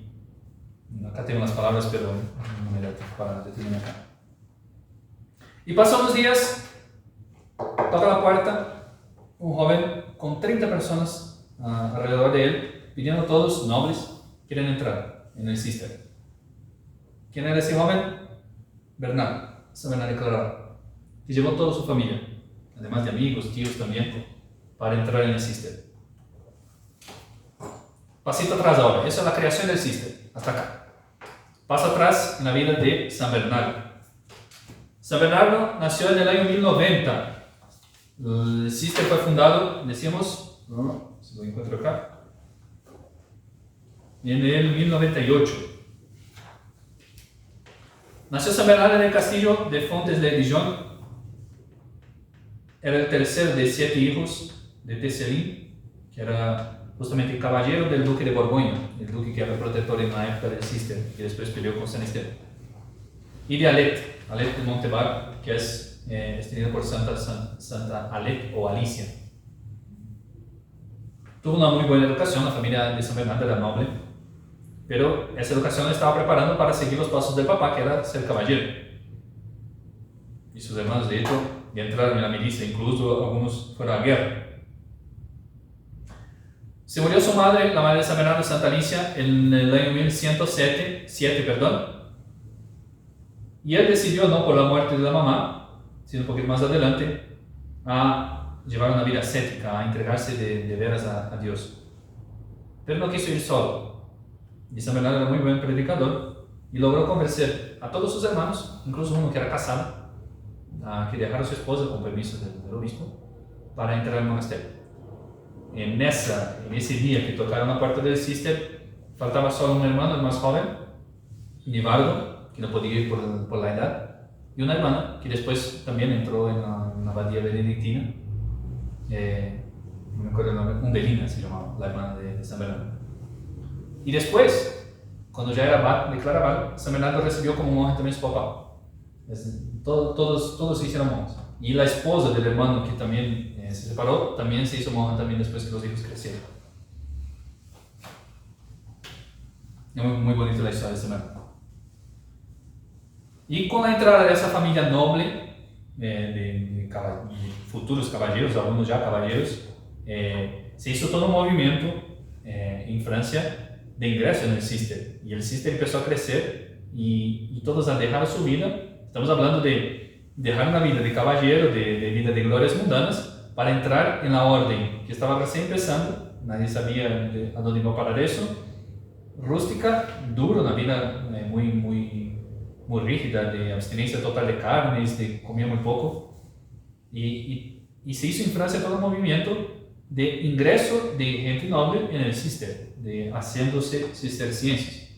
Acá tengo las palabras, pero no me da tiempo para detenerme acá. Y pasan unos días, toca la puerta, un joven con 30 personas alrededor de él, pidiendo a todos nobles, quieren entrar en el cister. ¿Quién era ese joven? Bernal, San Bernardo de Claraval, que llevó toda su familia, además de amigos, tíos también, para entrar en el cister. Pasito atrás ahora, eso es la creación del cister, hasta acá. Paso atrás en la vida de San Bernardo. San Bernardo nació en el año 1090. El cister fue fundado, decíamos, no, si lo encuentro acá, en el 1098. Nació San Bernardo en el castillo de Fontes de Dijon. Era el tercero de 7 hijos de Tecelín, que era justamente caballero del duque de Borgoña, el duque que era protector en la época del cister, que después peleó con San Esteban. Y de Alet de Montebar, que es tenido por Santa Alet o Alicia. Tuvo una muy buena educación, la familia de San Bernardo era noble, pero esa educación le estaba preparando para seguir los pasos del papá, que era ser caballero. Y sus hermanos, de hecho, ya entraron en la milicia, incluso algunos fueron a la guerra. Se murió su madre, la madre de San Bernardo, Santa Alicia, en el año 1107, y él decidió, no por la muerte de la mamá, sino un poquito más adelante, a llevar una vida ascética, a entregarse de veras a Dios. Pero no quiso ir solo. Y San Bernardo era muy buen predicador y logró convencer a todos sus hermanos, incluso uno que era casado, a que dejara a su esposa con permiso del obispo para entrar al monasterio. En ese día que tocaron la puerta del cister, faltaba solo un hermano, el más joven, Nibardo, que no podía ir por la edad, y una hermana que después también entró en la abadía benedictina, no me acuerdo el nombre, Undelina se llamaba, la hermana de San Bernardo. Y después, cuando ya era abad de Claraval, San Bernardo recibió como monje también su papá. Todos se hicieron monjes. Y la esposa del hermano que también se separó, también se hizo monja también después que los hijos crecieron. Es muy bonita la historia de San Bernardo. Y con la entrada de esa familia noble, de futuros caballeros, algunos ya caballeros, se hizo todo un movimiento en Francia de ingreso en el cister. Y el cister empezó a crecer y todos a dejar su vida. Estamos hablando de dejar una vida de caballero, de vida de glorias mundanas, para entrar en la orden que estaba recién empezando. Nadie sabía a dónde iba a parar eso. Rústica, duro, una vida muy rígida, de abstinencia total de carnes, de comer muy poco. Y se hizo en Francia todo un movimiento de ingreso de gente noble en el cister, de haciéndose cistercienses.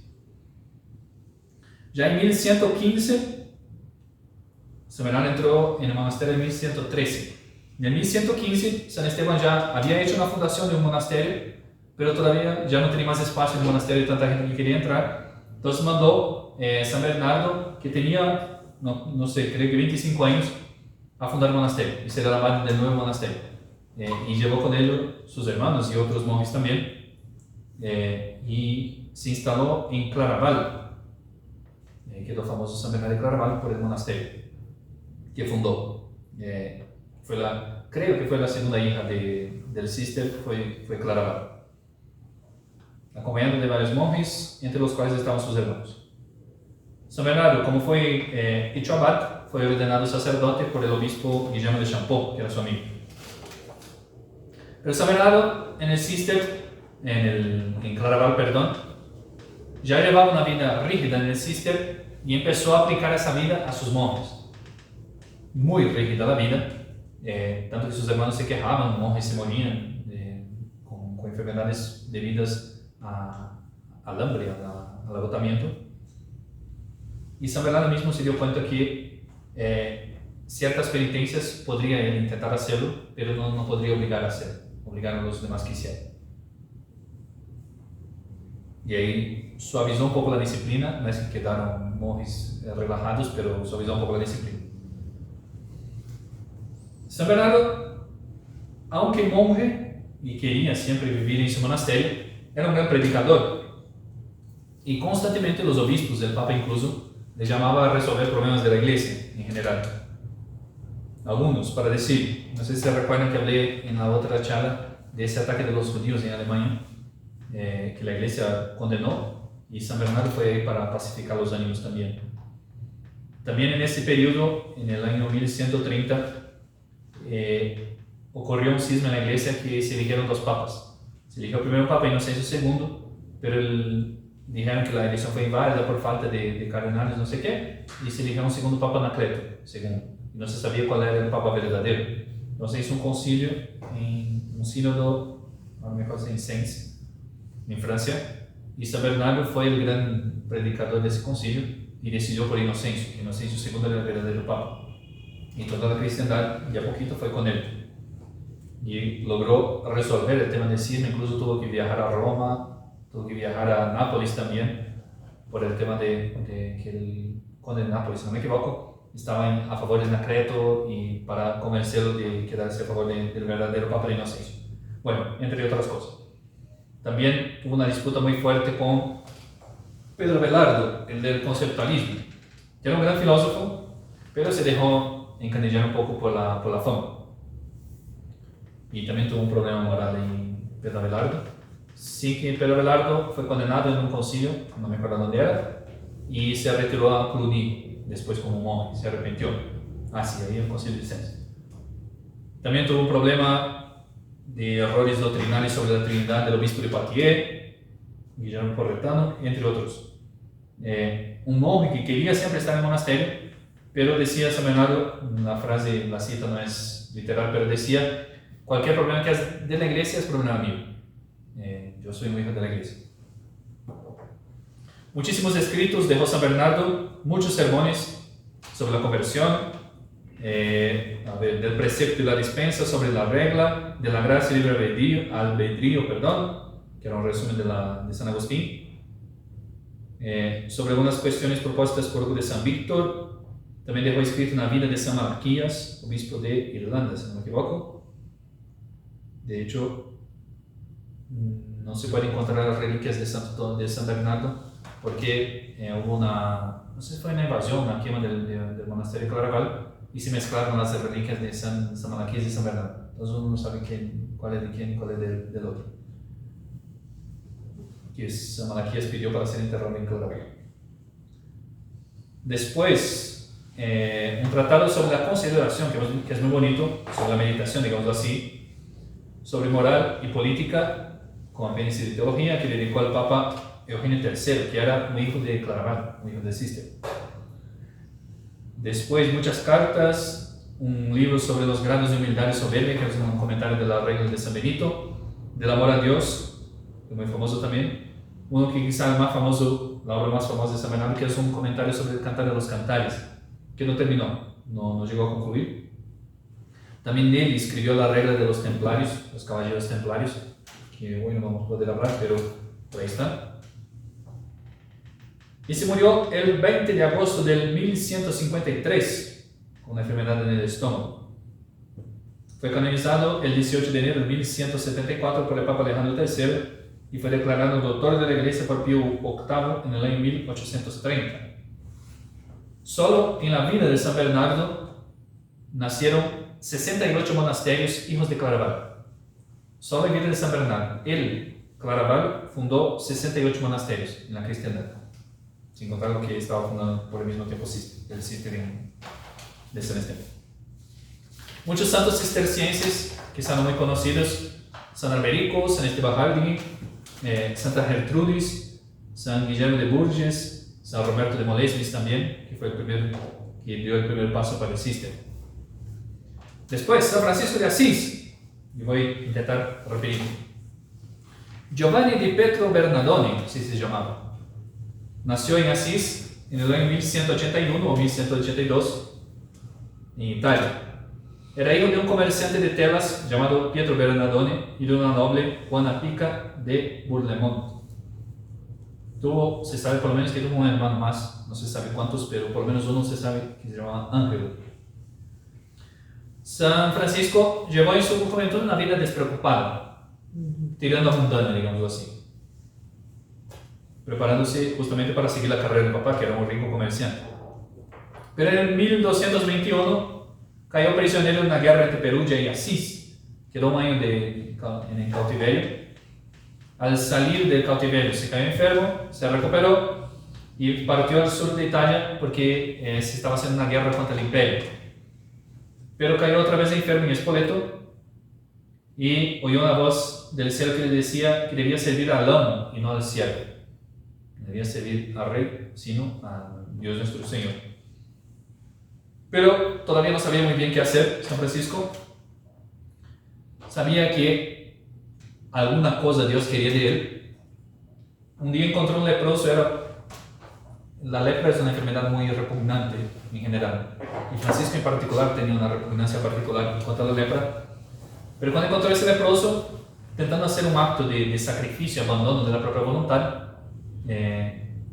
Ya en 1115, San Bernardo entró en el monasterio en 1113. En 1115, San Esteban ya había hecho una fundación de un monasterio pero todavía ya no tenía más espacio en el monasterio y tanta gente que quería entrar. Entonces mandó San Bernardo, que tenía, no sé, creo que 25 años, a fundar un monasterio y ser el abad del nuevo monasterio. Y llevó con él sus hermanos y otros monjes también, y se instaló en Claraval. Quedó famoso San Bernardo de Claraval por el monasterio que fundó. Creo que fue la segunda hija del cister, fue Claraval, acompañado de varios monjes, entre los cuales estaban sus hermanos. San Bernardo, como fue hecho abad, fue ordenado sacerdote por el obispo Guillermo de Champeaux, que era su amigo. Pero San Bernardo en el cister, en Claraval, perdón, ya llevaba una vida rígida en el cister y empezó a aplicar esa vida a sus monjes. Muy rígida la vida, tanto que sus hermanos se quejaban, monjes se morían con enfermedades debidas al hambre, al agotamiento. Y San Bernardo mismo se dio cuenta que ciertas penitencias podría él intentar hacerlo, pero no podría obligar a hacerlo, obligar a los demás que hicieran. Y ahí suavizó un poco la disciplina, no es que quedaron monjes relajados, pero suavizó un poco la disciplina. San Bernardo, aunque monje y quería siempre vivir en su monasterio, era un gran predicador. Y constantemente los obispos, el Papa incluso, le llamaba a resolver problemas de la iglesia en general. Algunos, para decir, no sé si se recuerdan que hablé en la otra charla de ese ataque de los judíos en Alemania, que la iglesia condenó, y San Bernardo fue para pacificar los ánimos también. También en ese periodo, en el año 1130, ocurrió un cisma en la iglesia que se eligieron dos papas. Se eligió el primer papa, Inocencio II, pero dijeron que la elección fue inválida por falta de cardenales, no sé qué, y se eligió un segundo papa, Anacleto II, y no se sabía cuál era el papa verdadero. Entonces hizo un concilio, un sínodo, a lo mejor en Sens, en Francia, y San Bernardo fue el gran predicador de ese concilio y decidió por Inocencio. Inocencio II era el verdadero papa. Y toda la cristiandad ya poquito fue con él. Y logró resolver el tema del cisma, incluso tuvo que viajar a Roma, tuvo que viajar a Nápoles también, por el tema de que el conde de Nápoles, si no me equivoco, estaba a favor de Anacleto y para convencerlo de quedarse a favor del verdadero Papa de Inocencio. Bueno, entre otras cosas. También tuvo una disputa muy fuerte con Pedro Abelardo, el del conceptualismo, que era un gran filósofo, pero se dejó encanillar un poco por la fama. Y también tuvo un problema moral en Pedro Abelardo. Sí que Pedro Abelardo fue condenado en un concilio, no me acuerdo dónde era, y se retiró a Cluny, después como monje, se arrepintió. Sí, ahí el concilio de Sens. También tuvo un problema de errores doctrinales sobre la Trinidad del obispo de Poitiers, Guillermo Porretano, entre otros. Un monje que quería siempre estar en el monasterio, pero decía San Bernardo, la frase, la cita no es literal, pero decía: cualquier problema que es de la iglesia es problema mío. Yo soy un hijo de la iglesia. Muchísimos escritos dejó San Bernardo, muchos sermones sobre la conversión, del precepto y la dispensa, sobre la regla, de la gracia y libre albedrío, que era un resumen de San Agustín, sobre algunas cuestiones propuestas por Hugo de San Víctor. También dejó escrito una vida de San Malaquías, obispo de Irlanda, si no me equivoco. De hecho, no se puede encontrar las reliquias de San Bernardo porque hubo no sé si fue una invasión, una quema del monasterio de Claraval, y se mezclaron las reliquias de San Malaquías y San Bernardo. Entonces uno no sabe cuál es de quién y cuál es del otro. Que San Malaquías pidió para ser enterrado en Claraval. Después, un tratado sobre la consideración, que es muy bonito, sobre la meditación, digamos así, sobre moral y política, con apéndice de teología, que le dedicó al Papa Eugenio III, que era un hijo de Claraval, un hijo del cister. Después, muchas cartas, un libro sobre los grados de humildad y soberbia, que es un comentario de la regla de San Benito, del amor a Dios, que es muy famoso también. Uno que quizá es más famoso, la obra más famosa de San Bernardo, que es un comentario sobre el Cantar de los Cantares, que no terminó, no llegó a concluir. También él escribió la regla de los templarios, los caballeros templarios, que hoy no vamos a poder hablar, pero ahí está. Y se murió el 20 de agosto del 1153 con una enfermedad en el estómago. Fue canonizado el 18 de enero de 1174 por el Papa Alejandro III y fue declarado doctor de la Iglesia por Pío VIII en el año 1830. Solo en la vida de San Bernardo nacieron 68 monasterios hijos de Claraval. Solo en la vida de San Bernardo. Él, Claraval, fundó 68 monasterios en la cristiandad, sin contar lo que estaba fundando por el mismo tiempo el cisterciano de San Esteban. Muchos santos cistercienses que son muy conocidos: San Alberico, San Esteban Harding, Santa Gertrudis, San Guillermo de Bourges, San Roberto de Molesmes también, que fue el primero que dio el primer paso para el cister. Después, San Francisco de Asís, y voy a intentar repetir. Giovanni di Pietro Bernardone, así se llamaba. Nació en Asís en el año 1181 o 1182, en Italia. Era hijo de un comerciante de telas llamado Pietro Bernardone y de una noble Juana Pica de Bourlemont. Se sabe por lo menos que tuvo un hermano más, no se sabe cuántos, pero por lo menos uno se sabe que se llamaba Ángelo. San Francisco llevó en su juventud una vida despreocupada, tirando a mundana, digamos así, preparándose justamente para seguir la carrera del papá, que era un rico comerciante. Pero en 1221 cayó prisionero en una guerra entre Perugia y Asís. Quedó un año en el cautiverio. Al salir del cautiverio se cayó enfermo, se recuperó y partió al sur de Italia porque se estaba haciendo una guerra contra el imperio. Pero cayó otra vez enfermo en Spoleto y oyó una voz del cielo que le decía que debía servir al amo y no al siervo. No debía servir al rey, sino a Dios nuestro Señor. Pero todavía no sabía muy bien qué hacer San Francisco. Sabía que alguna cosa Dios quería de él. Un día encontró un leproso. La lepra es una enfermedad muy repugnante en general, y Francisco en particular tenía una repugnancia particular contra la lepra. Pero cuando encontró ese leproso, intentando hacer un acto de sacrificio, abandono de la propia voluntad,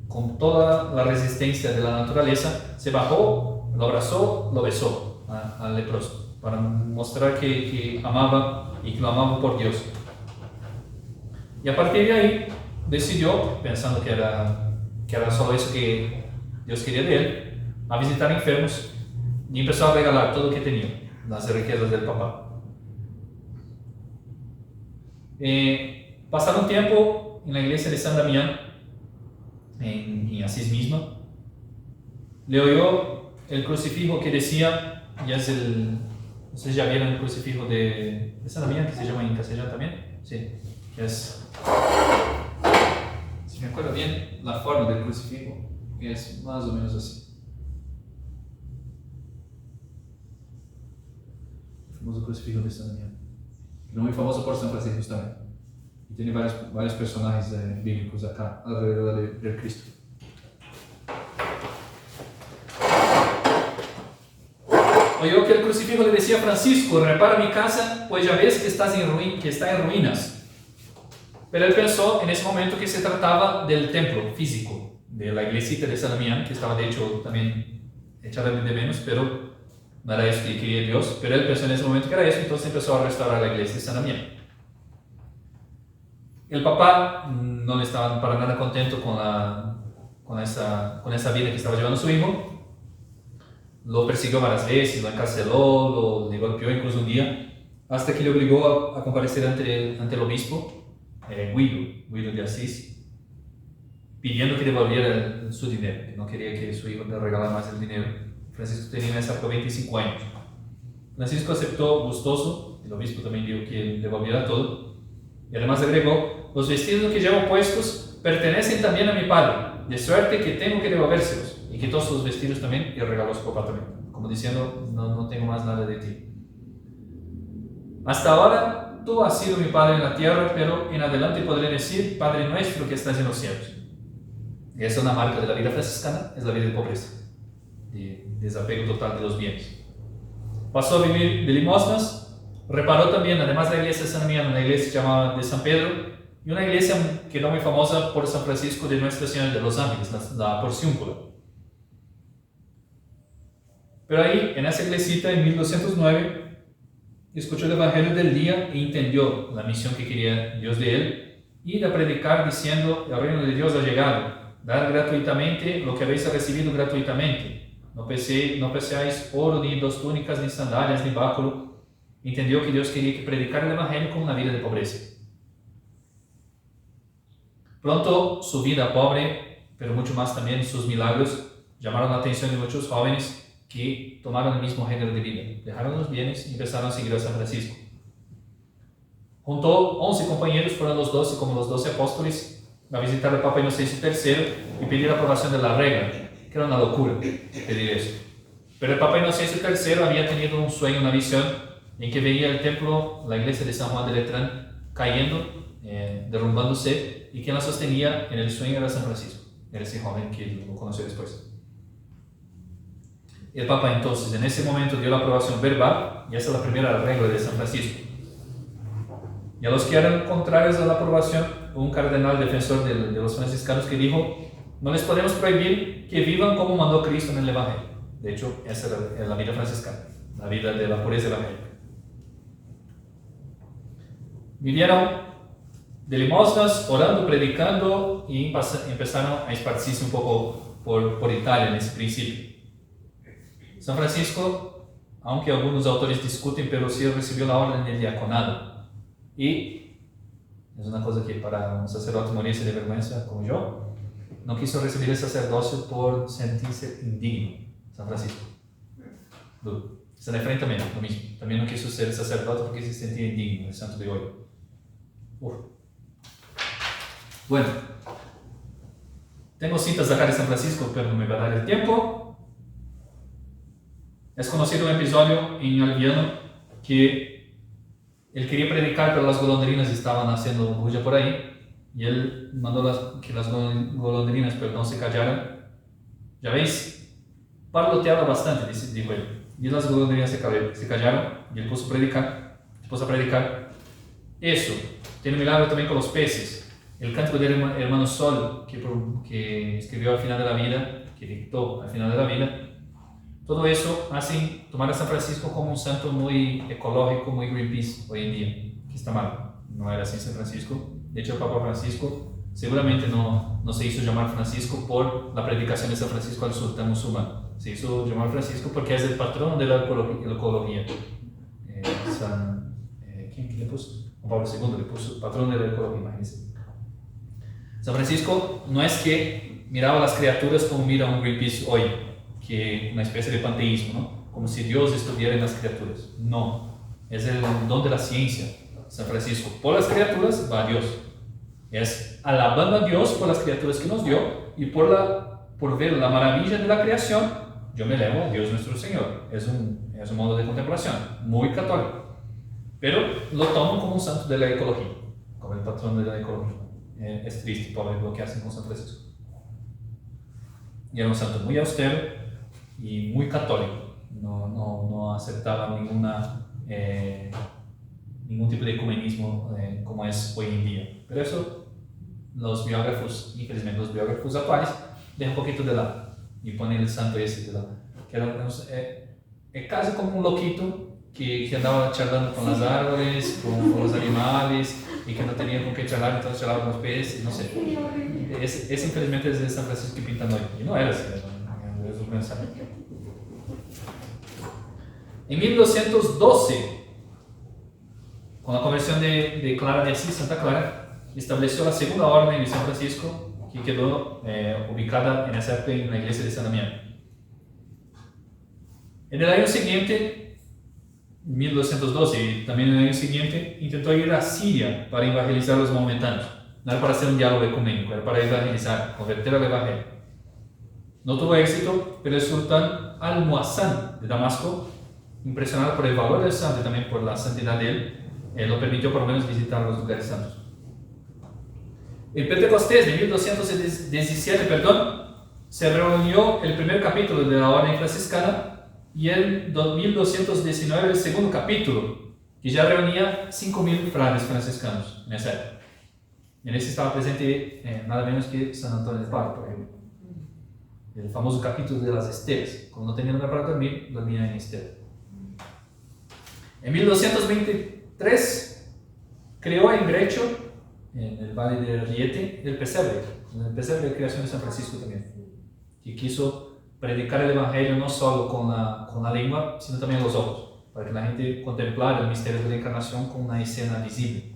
con toda la resistencia de la naturaleza, se bajó, lo abrazó, lo besó al leproso, para mostrar que amaba y que lo amaba por Dios. Y a partir de ahí decidió, pensando que era solo eso que Dios quería de él, a visitar enfermos, y empezó a regalar todo lo que tenía, las riquezas del papá. Pasaron un tiempo en la iglesia de San Damián, en Asís misma. Le oyó el crucifijo que decía, no sé si ya vieron el crucifijo de San Damián, que se llama en castellano también, sí, que es, si me acuerdo bien, la forma del crucifijo, que es más o menos así. El famoso crucifijo de San Damián, que es muy famoso por San Francisco también, y tiene varios personajes bíblicos acá alrededor del Cristo. Oyó que el crucifijo le decía a Francisco: repara mi casa, pues ya ves que está en ruinas. Pero él pensó en ese momento que se trataba del templo físico, de la iglesita de San Damián, que estaba de hecho también echada de menos, pero no era eso que quería Dios. Pero él pensó en ese momento que era eso, entonces empezó a restaurar la iglesia de San Damián. El papá no le estaba para nada contento con esa vida que estaba llevando su hijo. Lo persiguió varias veces, lo encarceló, le golpeó incluso un día, hasta que le obligó a comparecer ante el obispo, Guido de Asís, pidiendo que devolviera su dinero, que no quería que su hijo le regalara más el dinero. Francisco tenía en esa época 25 años. Francisco aceptó gustoso, el obispo también dijo que devolviera todo, y además agregó: los vestidos que llevo puestos pertenecen también a mi padre, de suerte que tengo que devolvérselos. Y quitó sus vestidos también y regaló a su papá también, como diciendo: no tengo más nada de ti. Hasta ahora tú has sido mi padre en la tierra, pero en adelante podré decir: Padre nuestro que estás en los cielos. Y esa es una marca de la vida franciscana, es la vida de pobreza, de desapego total de los bienes. Pasó a vivir de limosnas, reparó también, además de la iglesia de San Damián, una iglesia llamada de San Pedro, y una iglesia que quedó muy famosa por San Francisco de Nuestra Señora de los Ángeles, la Porciúncula. Pero ahí, en esa iglesita, en 1209, escuchó el Evangelio del día e entendió la misión que quería Dios de él, y de predicar diciendo: el reino de Dios ha llegado, dad gratuitamente lo que habéis recibido gratuitamente, no peseáis oro, ni 2 túnicas, ni sandalias, ni báculo. Entendió que Dios quería que predicar el Evangelio con una vida de pobreza. Pronto su vida pobre, pero mucho más también sus milagros, llamaron la atención de muchos jóvenes que tomaron el mismo género de vida, dejaron los bienes y empezaron a seguir a San Francisco. Juntó 11 compañeros, fueron los 12 como los 12 apóstoles, a visitar al Papa Inocencio III y pedir la aprobación de la regla, que era una locura pedir eso. Pero el Papa Inocencio III había tenido un sueño, una visión, en que veía el templo, la iglesia de San Juan de Letrán, cayendo, derrumbándose, y quien la sostenía en el sueño era San Francisco, era ese joven que lo conoció después. El Papa entonces en ese momento dio la aprobación verbal, y esa es la primera regla de San Francisco. Y a los que eran contrarios a la aprobación, un cardenal defensor de los franciscanos que dijo: no les podemos prohibir que vivan como mandó Cristo en el Evangelio. De hecho, esa era la vida franciscana, la vida de la pureza evangélica. Vivieron de limosnas, orando, predicando, y empezaron a esparcirse un poco por Italia en ese principio. San Francisco, aunque algunos autores discuten, pero sí recibió la orden del diaconado. Y es una cosa que para un sacerdote morirse de vergüenza como yo, no quiso recibir el sacerdocio por sentirse indigno. San Francisco. San Efraín también, lo mismo. También no quiso ser sacerdote porque se sentía indigno, el santo de hoy. Bueno, tengo citas acá de San Francisco, pero no me va a dar el tiempo. Es conocido un episodio en Alviano que él quería predicar, pero las golondrinas estaban haciendo bulla por ahí, y él mandó que las golondrinas se callaran. Ya veis, parloteaba bastante, dijo él, y las golondrinas se callaron, y él puso a predicar. Eso tiene un milagro también con los peces. El cántico del hermano Sol, que escribió al final de la vida, que dictó al final de la vida, todo eso hace tomar a San Francisco como un santo muy ecológico, muy Greenpeace hoy en día, que está mal. No era así San Francisco. De hecho, el Papa Francisco seguramente no se hizo llamar Francisco por la predicación de San Francisco al sultán musulmán. Se hizo llamar Francisco porque es el patrón de la ecología. ¿Quién le puso? Juan Pablo II le puso patrón de la ecología, imagínense. San Francisco no es que miraba a las criaturas como mira un Greenpeace hoy, que una especie de panteísmo, ¿no? Como si Dios estuviera en las criaturas. No, es el don de la ciencia. San Francisco, por las criaturas va a Dios. Es alabando a Dios por las criaturas que nos dio, y por ver la maravilla de la creación, yo me elevo a Dios nuestro Señor. Es un modo de contemplación muy católico, pero lo tomo como un santo de la ecología, como el patrón de la ecología. Es triste por lo que hacen con San Francisco. Y era un santo muy austero y muy católico. No aceptaba ningún tipo de ecumenismo como es hoy en día. Pero eso los biógrafos, infelizmente los biógrafos actuales, dejan un poquito de lado y ponen el santo ese de lado. Es casi como un loquito que andaba charlando con las árboles, con los animales, y que no tenía con qué charlar, entonces charlaba con los peces, no sé. Ese infelizmente es de San Francisco que pintan hoy, y no era así, es un mensaje. En 1212, con la conversión de Clara de Asís, Santa Clara, estableció la segunda orden de San Francisco, que quedó ubicada en esa época en la iglesia de San Damián. En el año siguiente, 1212, y también en el año siguiente, intentó ir a Siria para evangelizar a los maometanos. No era para hacer un diálogo ecuménico, era para evangelizar, convertir al evangelio. No tuvo éxito, pero el sultán Al-Muazzán de Damasco, impresionado por el valor del santo y también por la santidad de él, lo permitió por lo menos visitar los lugares santos. En Pentecostés de 1217, se reunió el primer capítulo de la orden franciscana, y en 1219 el segundo capítulo, que ya reunía 5.000 frailes franciscanos en esa época. En ese estaba presente nada menos que San Antonio de Padua, por ejemplo. El famoso capítulo de las estelas. Como no tenía lugar para dormir, dormía en estela. En 1223 creó en Grecho, en el valle de Riete, el pesebre de creación de San Francisco también, que quiso predicar el Evangelio no solo con la lengua, sino también los ojos, para que la gente contemplara el misterio de la encarnación con una escena visible.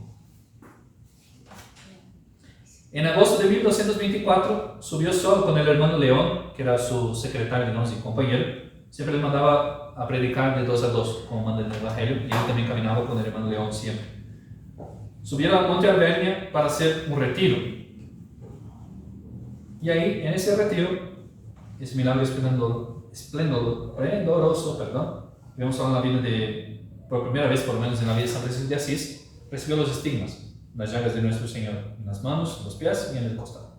En agosto de 1224 subió solo con el hermano León, que era su secretario y compañero. Siempre le mandaba a predicar de 2 a 2, como manda el Evangelio, y él también caminaba con el hermano León siempre. Subieron al monte Alvernia para hacer un retiro. Y ahí, en ese retiro, ese milagro esplendoroso, vemos ahora en la vida por primera vez, por lo menos en la vida de San Francisco de Asís, recibió los estigmas, las llagas de nuestro Señor, en las manos, en los pies y en el costado.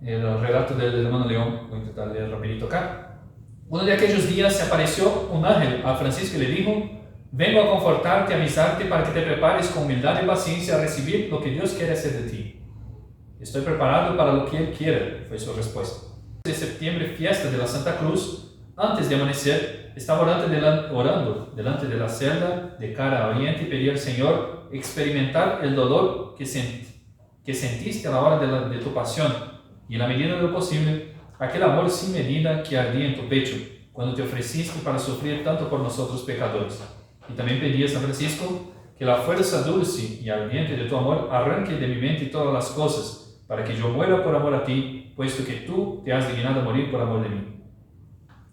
El relato del hermano León, voy a intentar leer rapidito acá. Uno de aquellos días se apareció un ángel a Francisco y le dijo: vengo a confortarte, a avisarte para que te prepares con humildad y paciencia a recibir lo que Dios quiere hacer de ti. Estoy preparado para lo que Él quiere, fue su respuesta. De septiembre, fiesta de la Santa Cruz, antes de amanecer, estaba orando delante de la celda de cara a oriente y pedía al Señor experimentar el dolor que sentiste a la hora de tu pasión y en la medida de lo posible, aquel amor sin medida que ardía en tu pecho cuando te ofreciste para sufrir tanto por nosotros pecadores. Y también pedí a San Francisco que la fuerza dulce y ardiente de tu amor arranque de mi mente todas las cosas, para que yo muera por amor a ti, puesto que tú te has dignado a morir por amor de mí.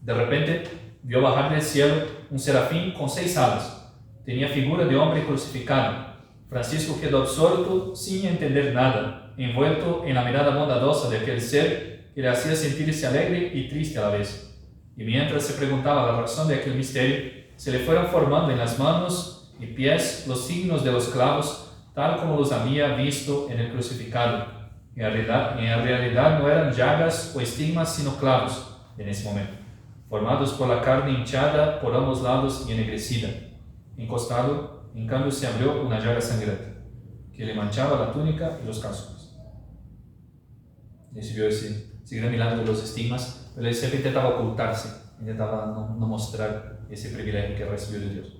De repente, vio bajar del cielo un serafín con 6 alas. Tenía figura de hombre crucificado. Francisco quedó absorto sin entender nada, envuelto en la mirada bondadosa de aquel ser que le hacía sentirse alegre y triste a la vez. Y mientras se preguntaba la razón de aquel misterio, se le fueron formando en las manos y pies los signos de los clavos, tal como los había visto en el crucificado. En realidad no eran llagas o estigmas, sino clavos en ese momento, formados por la carne hinchada por ambos lados y ennegrecida. En costado, en cambio, se abrió una llaga sangrante, que le manchaba la túnica y los calzones. Recibió ese gran milagro de los estigmas, pero él siempre intentaba ocultarse, intentaba no mostrar ese privilegio que recibió de Dios.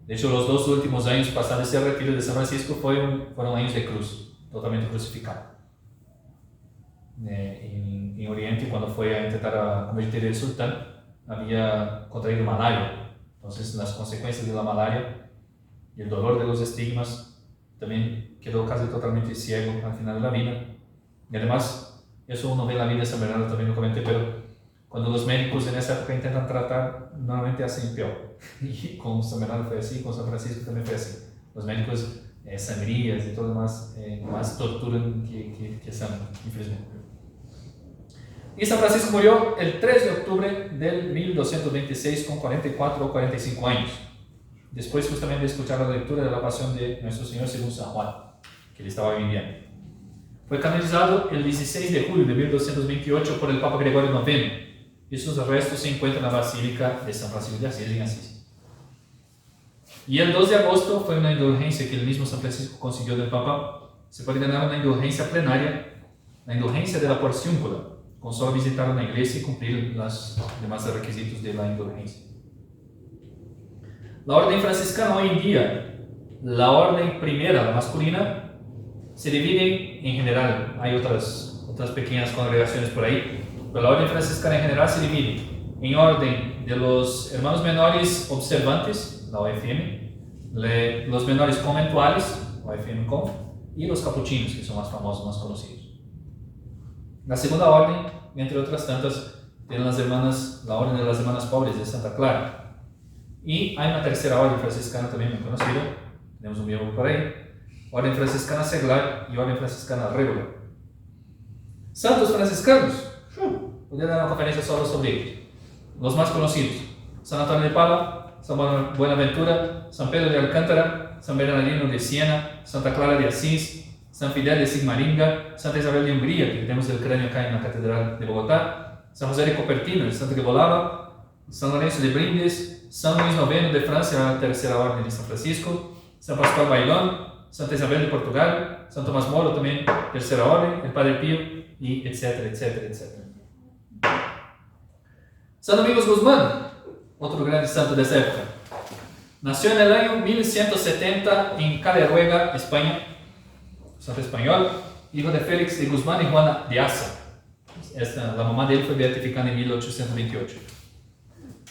De hecho, los 2 últimos años pasados ese retiro de San Francisco fueron años de cruz, totalmente crucificado. En Oriente, cuando fue a intentar convertir el sultán, había contraído malaria. Entonces, las consecuencias de la malaria y el dolor de los estigmas, también quedó casi totalmente ciego al final de la vida. Y además, eso uno ve en la vida de San Bernardo, también lo comenté, pero cuando los médicos en esa época intentan tratar, normalmente hacen peor. Y con San Bernardo fue así, con San Francisco también fue así. Los médicos sangrías y todo más torturan que sangran, infelizmente. Y San Francisco murió el 3 de octubre del 1226 con 44 o 45 años. Después justamente de escuchar la lectura de la pasión de nuestro Señor según San Juan, que le estaba viviendo. Fue canonizado el 16 de julio de 1228 por el Papa Gregorio IX, y sus restos se encuentran en la Basílica de San Francisco de Asís en Asís. Y el 2 de agosto fue una indulgencia que el mismo San Francisco consiguió del Papa. Se puede ganar una indulgencia plenaria, la indulgencia de la porciúncula, con solo visitar una iglesia y cumplir los demás requisitos de la indulgencia. La orden franciscana hoy en día, la orden primera, la masculina, se divide en general. Hay otras pequeñas congregaciones por ahí, pero la orden franciscana en general se divide en orden de los hermanos menores observantes, la OFM, los menores conventuales, OFM Conf, y los capuchinos, que son más famosos, más conocidos. La segunda orden, entre otras tantas, tiene la orden de las hermanas pobres de Santa Clara. Y hay una tercera orden franciscana también muy conocida, tenemos un miembro por ahí, orden franciscana seglar y orden franciscana regular. Santos franciscanos, podría dar una conferencia solo sobre ellos. Los más conocidos: San Antonio de Padua, San Buenaventura, San Pedro de Alcántara, San Bernardino de Siena, Santa Clara de Asís, San Fidel de Sigmaringa, Santa Isabel de Hungría, que tenemos el cráneo acá en la Catedral de Bogotá, San José de Copertino, el santo que volaba, San Lorenzo de Brindes, San Luis IX de Francia, la tercera orden de San Francisco, San Pascual Bailón, Santa Isabel de Portugal, San Tomás Moro también, tercera orden, el Padre Pío, y etcétera, etcétera, etcétera. San Domingos Guzmán, otro gran santo de esa época. Nació en el año 1170 en Caleruega, España, santo español, hijo de Félix de Guzmán y Juana de Asa. La mamá de él fue beatificada en 1828.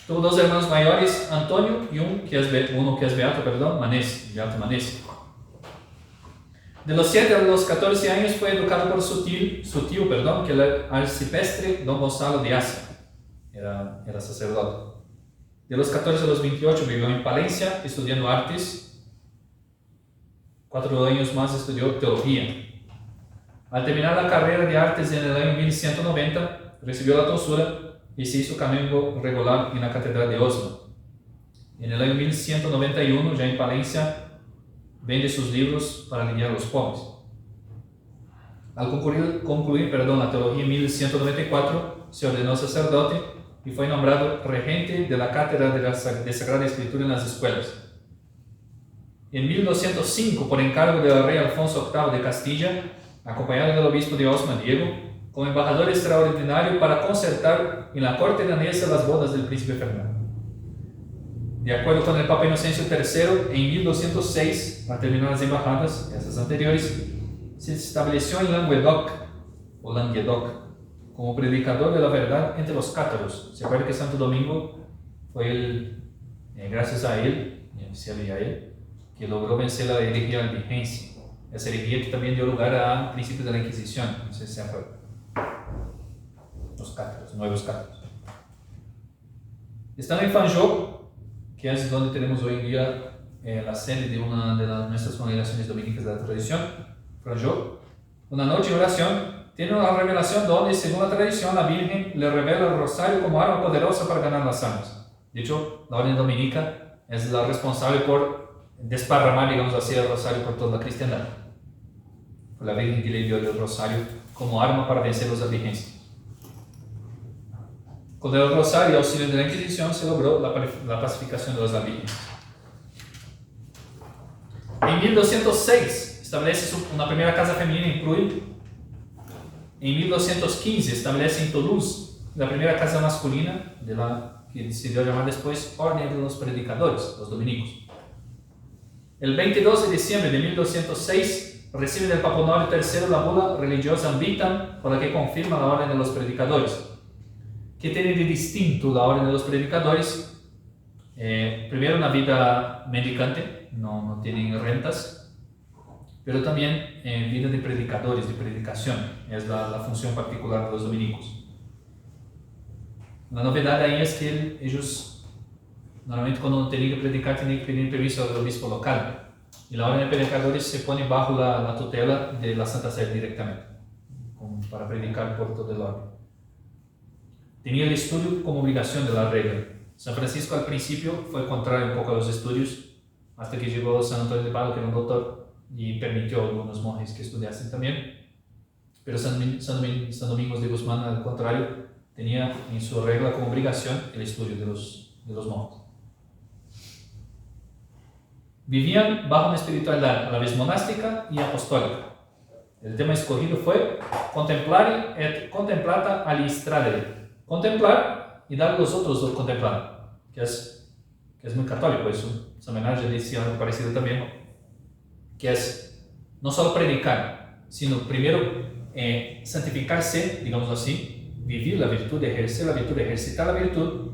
Tuvo dos hermanos mayores, Antonio y uno que es beato, Manesi, Beato Manesi. De los 7 a los 14 años fue educado por su tío, que era el arcipreste Don Gonzalo de Asa. Era sacerdote. De los 14 a los 28 vivió en Palencia estudiando artes. 4 años más estudió teología. Al terminar la carrera de artes en el año 1190, recibió la tonsura y se hizo canónigo regular en la Catedral de Osma. En el año 1191, ya en Palencia, vende sus libros para aliviar a los pobres. Al concluir la teología en 1194, se ordenó sacerdote y fue nombrado regente de la Cátedra de Sagrada Escritura en las escuelas. En 1205, por encargo del rey Alfonso VIII de Castilla, acompañado del obispo de Osma, Diego, como embajador extraordinario para concertar en la corte danesa las bodas del príncipe Fernando. De acuerdo con el Papa Inocencio III, en 1206, al terminar las embajadas, esas anteriores, se estableció en Languedoc, como predicador de la verdad entre los cátaros. Se acuerda que Santo Domingo fue gracias a él, y a él, que logró vencer la herejía albigense. Esa herejía que también dio lugar a principios de la Inquisición, no sé si se acuerdan. Los cátaros, nuevos cátaros. Estando en Fanjou, que es donde tenemos hoy en día la sede de una de nuestras congregaciones dominicas de la tradición, Fanjou, una noche de oración, tiene una revelación donde, según la tradición, la Virgen le revela el rosario como arma poderosa para ganar las almas. De hecho, la orden dominica es la responsable por desparramar, digamos así, el rosario por toda la cristiandad. Fue la Virgen que le dio el rosario como arma para vencer los albigenses. Con el rosario y auxilio de la Inquisición se logró la pacificación de los albigenses. En 1206 establece una primera casa femenina en Pruy. En 1215 establece en Toulouse la primera casa masculina, de la que decidió llamar después Orden de los Predicadores, los dominicos. El 22 de diciembre de 1206 recibe del Papa Honorio III la bula Religiosa Vitam, por la que confirma la Orden de los Predicadores. ¿Qué tiene de distinto la Orden de los Predicadores? Primero, una vida mendicante, no tienen rentas, pero también vida de predicadores, de predicación, es la función particular de los dominicos. La novedad ahí es que ellos, normalmente cuando tienen que predicar, tienen que pedir permiso al obispo local, y la Orden de Predicadores se pone bajo la tutela de la Santa Sede directamente, para predicar por todo el orden. Tenía el estudio como obligación de la regla. San Francisco al principio fue contrario un poco a los estudios, hasta que llegó San Antonio de Padua, que era un doctor, y permitió a algunos monjes que estudiasen también. Pero San Domingos de Guzmán, al contrario, tenía en su regla como obligación el estudio de los monjes. Vivían bajo una espiritualidad a la vez monástica y apostólica. El tema escogido fue Contemplare et contemplata aliistradere. Contemplar y dar a los otros lo contemplar, que es muy católico eso. San Bernardo decía algo parecido también, que es no solo predicar, sino primero santificarse, digamos así, vivir la virtud, ejercer la virtud, ejercitar la virtud,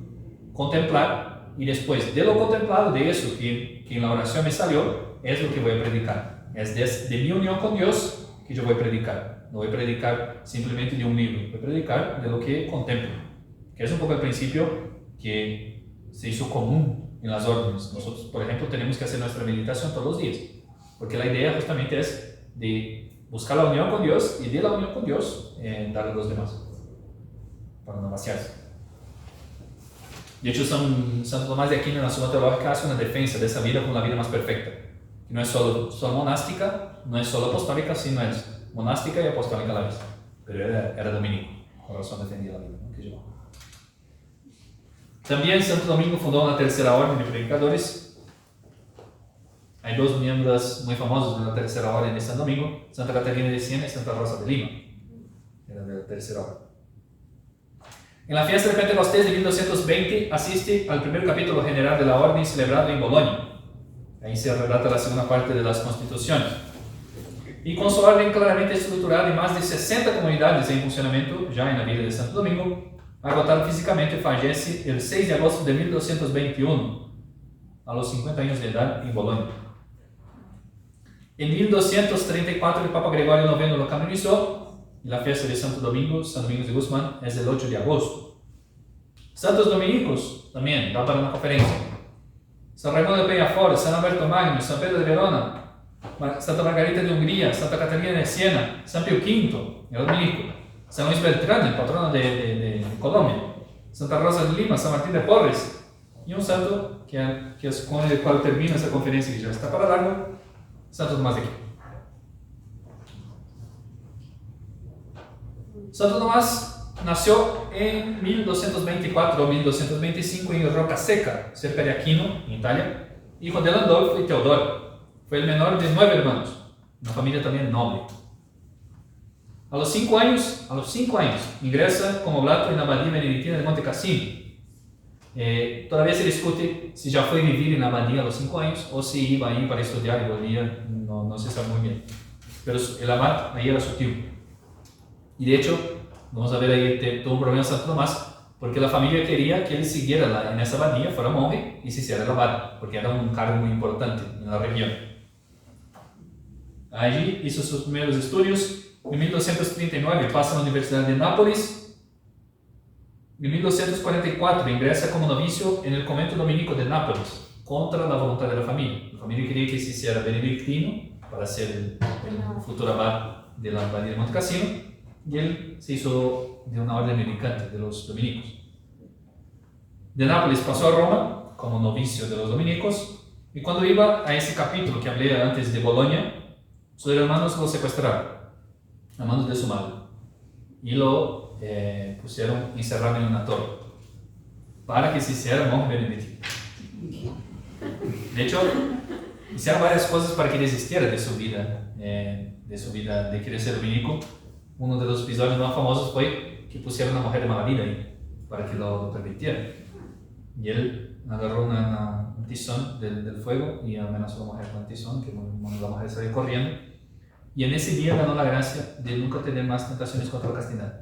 contemplar, y después de lo contemplado, de eso que en la oración me salió, es lo que voy a predicar. Es de mi unión con Dios que yo voy a predicar. No voy a predicar simplemente de un libro, voy a predicar de lo que contemplo. Que es un poco el principio que se hizo común en las órdenes. Nosotros, por ejemplo, tenemos que hacer nuestra meditación todos los días, porque la idea justamente es de buscar la unión con Dios y de la unión con Dios darle a los demás, para no vaciarse. De hecho, Santo Tomás de Aquino en la Suma Teológica hace una defensa de esa vida como la vida más perfecta, que no es solo monástica, no es solo apostólica, sino es monástica y apostólica a la vez. Pero era dominico, por razón defendía la vida, ¿no? Que llevaba. También Santo Domingo fundó una tercera orden de predicadores. Hay dos miembros muy famosos de la tercera orden de Santo Domingo, Santa Catarina de Siena y Santa Rosa de Lima. Era de la tercera orden. En la fiesta de Pentecostés de 1220 asiste al primer capítulo general de la orden celebrado en Bolonia. Ahí se relata la segunda parte de las constituciones. Y con su orden claramente estructurada y más de 60 comunidades en funcionamiento ya en la vida de Santo Domingo, agotado físicamente, fallece el 6 de agosto de 1221, a los 50 años de edad, en Bolonia. En 1234 el Papa Gregorio IX lo canonizó, y la fiesta de Santo Domingo, San Domingos de Guzmán, es el 8 de agosto. Santos dominicos, también, da para una conferencia. San Raimundo de Peñafort, San Alberto Magno, San Pedro de Verona, Santa Margarita de Hungría, Santa Catarina de Siena, San Pío V, el dominico, San Luis Beltrán, el patrono de Colombia, Santa Rosa de Lima, San Martín de Porres, y un santo que es con el cual termina esa conferencia que ya está para largo, Santo Tomás de Aquino. Santo Tomás nació en 1224 o 1225 en Roca Seca, cerca de Aquino, en Italia, hijo de Landolfo y Teodoro. Fue el menor de 9 hermanos, una familia también noble. A los 5 años, ingresa como oblato en la abadía benedictina de Monte Cassino. Todavía se discute si ya fue vivir en la abadía a los 5 años o si iba ahí para estudiar y volvía, no se sabe muy bien. Pero el abad ahí era su tío. Y de hecho, vamos a ver ahí, tuvo un problema Santo Tomás, porque la familia quería que él siguiera en esa abadía, fuera monje y se hiciera el abad, porque era un cargo muy importante en la región. Allí hizo sus primeros estudios. En 1239 pasa a la Universidad de Nápoles. En 1244 ingresa como novicio en el convento dominico de Nápoles, contra la voluntad de la familia. La familia quería que se hiciera benedictino para ser el futuro abad de la abadía de Monte Cassino, y él se hizo de una orden mendicante de los dominicos. De Nápoles pasó a Roma como novicio de los dominicos, y cuando iba a ese capítulo que hablé antes de Bolonia, sus hermanos lo secuestraron a manos de su madre y lo pusieron encerrado en una torre para que se hiciera monje benedictino. De hecho, hicieron varias cosas para que desistiera de su vida de querer ser dominico. Uno de los episodios más famosos fue que pusieron a una mujer de mala vida ahí para que lo permitiera. Y él agarró un tizón del fuego y amenazó a la mujer con el tizón, que la mujer salió corriendo. Y en ese día ganó la gracia de nunca tener más tentaciones contra la castidad,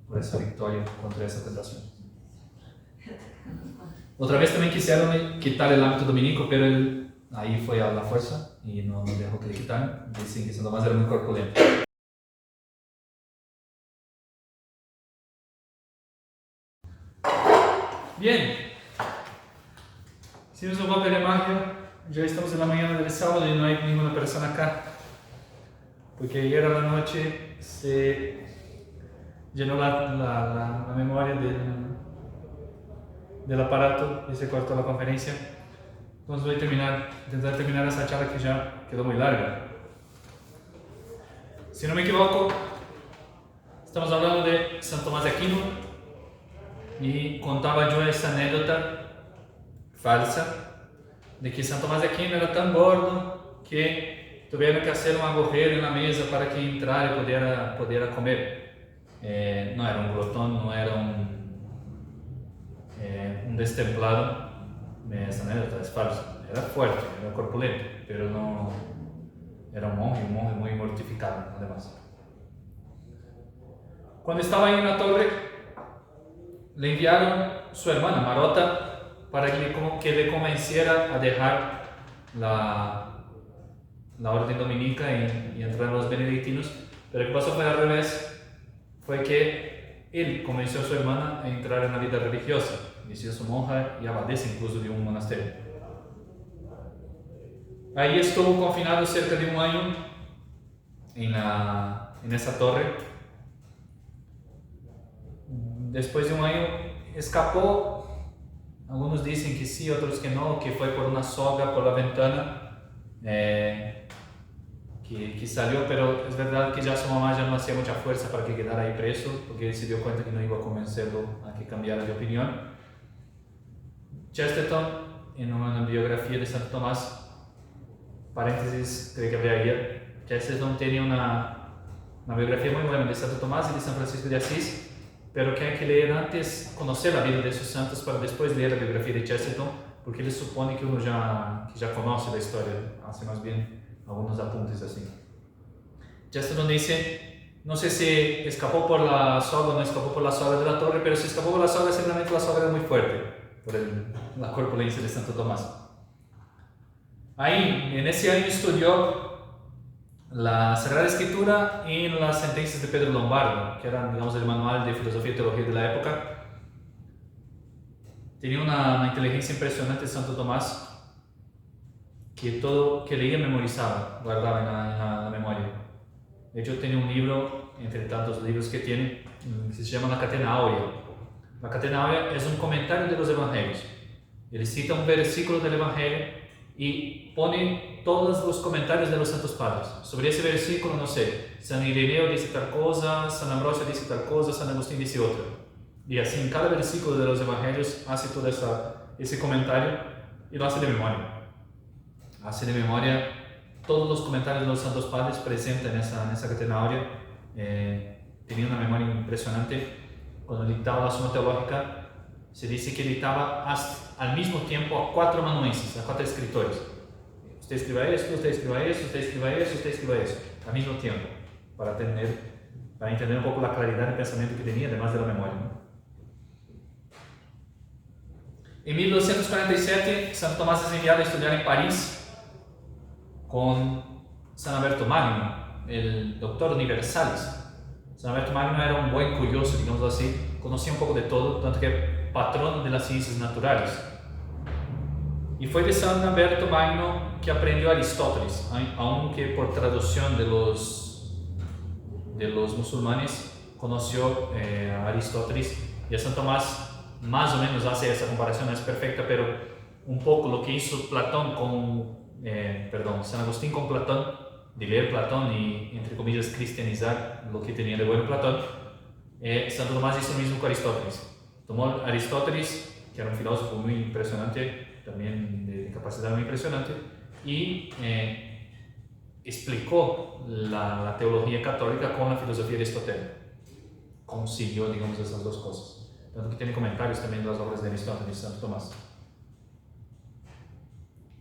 por esa victoria contra esa tentación. Otra vez también quisieron quitar el hábito dominico, pero él ahí fue a la fuerza y no dejó que le quitaran. Dicen que Santo Tomás era muy corpulento. Bien, hicimos un golpe de magia. Ya estamos en la mañana del sábado y no hay ninguna persona acá, porque ayer a la noche se llenó la memoria del aparato y se cortó la conferencia. Entonces voy a intentar terminar esa charla que ya quedó muy larga. Si no me equivoco, estamos hablando de Santo Tomás de Aquino y contaba yo esa anécdota falsa de que Santo Tomás de Aquino era tan gordo que tuvieron que hacer un agujero en la mesa para que entrara y pudiera comer. No era un glotón, no era un destemplado. Esa anécdota es falsa. Era fuerte, era corpulento, pero no era un monje muy mortificado, además. Cuando estaba ahí en la torre, le enviaron su hermana Marota para que le convenciera a dejar la orden dominica y entrar en los benedictinos, pero lo que pasó fue al revés. Fue que él convenció a su hermana a entrar en la vida religiosa, y se hizo monja y abadesa incluso de un monasterio. Ahí estuvo confinado cerca de un año en esa torre. Después de un año escapó. Algunos dicen que sí, otros que no, que fue por una soga por la ventana que salió, pero es verdad que ya su mamá ya no hacía mucha fuerza para que quedara ahí preso, porque él se dio cuenta que no iba a convencerlo a que cambiara de opinión. Chesterton, en una biografía de Santo Tomás, paréntesis, creo que habría ayer, Chesterton tenía una biografía muy buena de Santo Tomás y de San Francisco de Asís, pero que hay que leer antes, conocer la vida de esos santos para después leer la biografía de Chesterton, porque él supone que uno ya conoce la historia, hace más bien algunos apuntes así. Chesterton dice, no sé si escapó por la soga o no escapó por la soga de la torre, pero si escapó por la soga, seguramente la soga era muy fuerte, por la corpulencia de Santo Tomás. Ahí, en ese año estudió la Sagrada Escritura y las sentencias de Pedro Lombardo, que eran, digamos, el manual de filosofía y teología de la época. Tenía una inteligencia impresionante Santo Tomás, que todo que leía memorizaba, guardaba en la memoria. De hecho, tenía un libro, entre tantos libros que tiene, que se llama La Catena Áurea. La Catena Áurea es un comentario de los evangelios. Él cita un versículo del evangelio y pone todos los comentarios de los santos padres. Sobre ese versículo, no sé, San Ireneo dice tal cosa, San Ambrosio dice tal cosa, San Agustín dice otra. Y así en cada versículo de los evangelios hace todo ese comentario y lo hace de memoria. Hace de memoria todos los comentarios de los santos padres presentes en esa catena áurea. Tenía una memoria impresionante. Cuando dictaba la Suma Teológica, se dice que dictaba al mismo tiempo a 4 amanuenses, a 4 escritores. Usted escriba esto, usted escriba eso, usted escriba eso, usted escriba eso, al mismo tiempo, para entender un poco la claridad de pensamiento que tenía, además de la memoria, ¿no? En 1247, Santo Tomás es enviado a estudiar en París con San Alberto Magno, el doctor universalis. San Alberto Magno era un buen curioso, digamos así, conocía un poco de todo, tanto que patrono de las ciencias naturales. Y fue de San Alberto Magno que aprendió Aristóteles, aunque por traducción de los musulmanes conoció a Aristóteles, y a San Tomás más o menos hace esa comparación, no es perfecta, pero un poco lo que hizo San Agustín con Platón, de leer Platón y, entre comillas, cristianizar lo que tenía de bueno Platón, Santo Tomás hizo lo mismo con Aristóteles. Tomó Aristóteles, que era un filósofo muy impresionante, también de capacidad muy impresionante, y explicó la teología católica con la filosofía aristotélica. Consiguió, digamos, esas dos cosas. Tanto que tiene comentarios también de las obras de Aristóteles y Santo Tomás.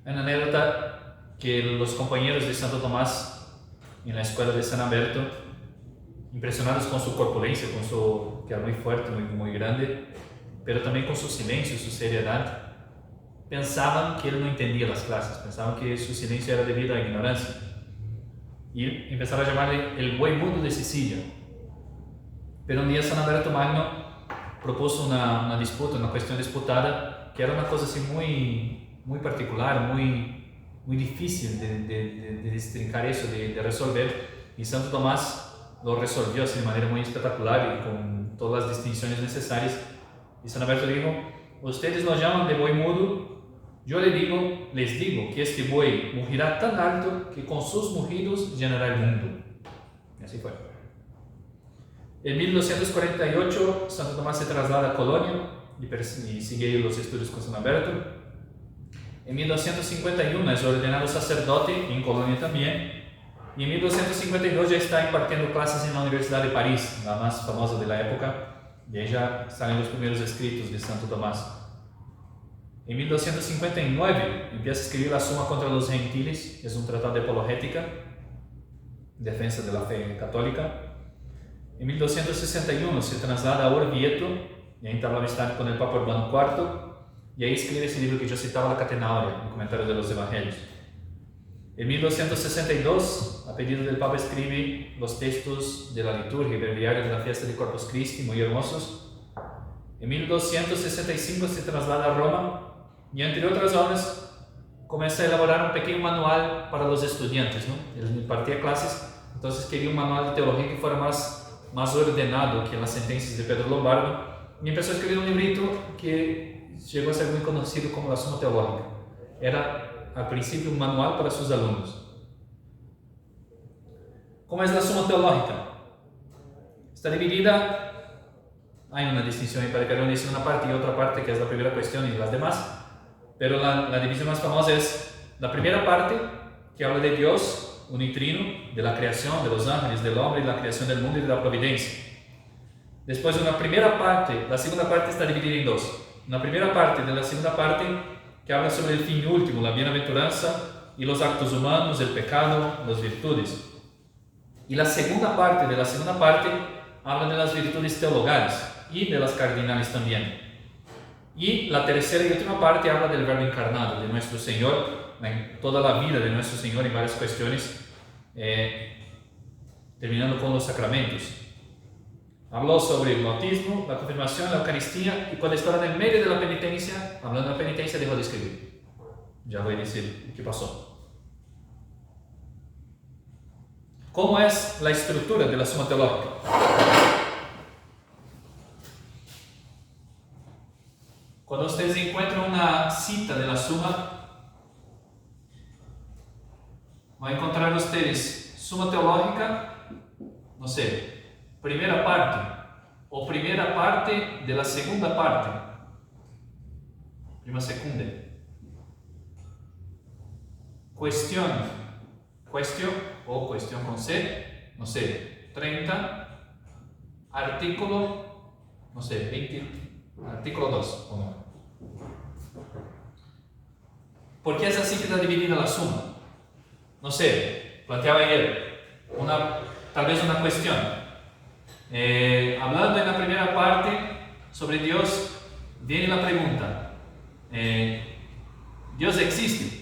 Hay una anécdota que los compañeros de Santo Tomás en la escuela de San Alberto, impresionados con su corpulencia, que era muy fuerte, muy grande, pero también con su silencio, su seriedad, pensaban que él no entendía las clases, pensaban que su silencio era debido a la ignorancia. Y empezaron a llamarle el buey mudo de Sicilia. Pero un día San Alberto Magno propuso una disputa, una cuestión disputada, que era una cosa así muy particular, muy difícil de destrincar eso, de resolver. Y Santo Tomás lo resolvió así de manera muy espectacular y con todas las distinciones necesarias. Y San Alberto dijo: ustedes lo llaman de buey mudo, yo les digo que este buey mugirá tan alto que con sus mugidos llenará el mundo. Y así fue. En 1248, Santo Tomás se traslada a Colonia y sigue los estudios con San Alberto. En 1251 es ordenado sacerdote en Colonia también. Y en 1252 ya está impartiendo clases en la Universidad de París, la más famosa de la época. De ella salen los primeros escritos de Santo Tomás. En 1259 empieza a escribir la Suma contra los Gentiles, que es un tratado de apologética, defensa de la fe católica. En 1261 se traslada a Orvieto y entabla amistad con el Papa Urbano IV, y ahí escribe ese libro que yo citaba, La Catena Áurea, el comentario de los Evangelios. En 1262, a pedido del Papa, escribe los textos de la liturgia y breviario de la fiesta de Corpus Christi, muy hermosos. En 1265 se traslada a Roma y, entre otras obras, comienza a elaborar un pequeño manual para los estudiantes, ¿no? Él impartía clases, entonces quería un manual de teología que fuera más ordenado que las sentencias de Pedro Lombardo, y empezó a escribir un librito que llegó a ser muy conocido como la Suma Teológica. Era al principio un manual para sus alumnos. ¿Cómo es la Suma Teológica? Está dividida hay una distinción para cada uno, dice una parte y otra parte que es la primera cuestión y las demás, pero la división más famosa es la primera parte que habla de Dios unitrino, de la creación, de los ángeles, del hombre, de la creación del mundo y de la providencia. Después una primera parte, la segunda parte está dividida en dos. Una primera parte de la segunda parte que habla sobre el fin último, la bienaventuranza y los actos humanos, el pecado, las virtudes. Y la segunda parte de la segunda parte habla de las virtudes teologales y de las cardinales también. Y la tercera y última parte habla del verbo encarnado, de nuestro Señor, toda la vida de nuestro Señor en varias cuestiones, terminando con los sacramentos. Habló sobre el bautismo, la confirmación, la Eucaristía, y cuando estaba en el medio de la penitencia, hablando de la penitencia, dejó de escribir. Ya voy a decir qué pasó. ¿Cómo es la estructura de la Suma Teológica? Cuando ustedes encuentran una cita de la Suma, van a encontrar ustedes Suma Teológica, no sé, primera parte o primera parte de la segunda parte, prima segunda, cuestión o cuestión con C, no sé, 30, artículo, no sé, 20, artículo 2 o no. ¿Por qué es así que está dividida la suma? No sé, planteaba ayer tal vez una cuestión. Hablando en la primera parte sobre Dios, viene la pregunta: ¿Dios existe?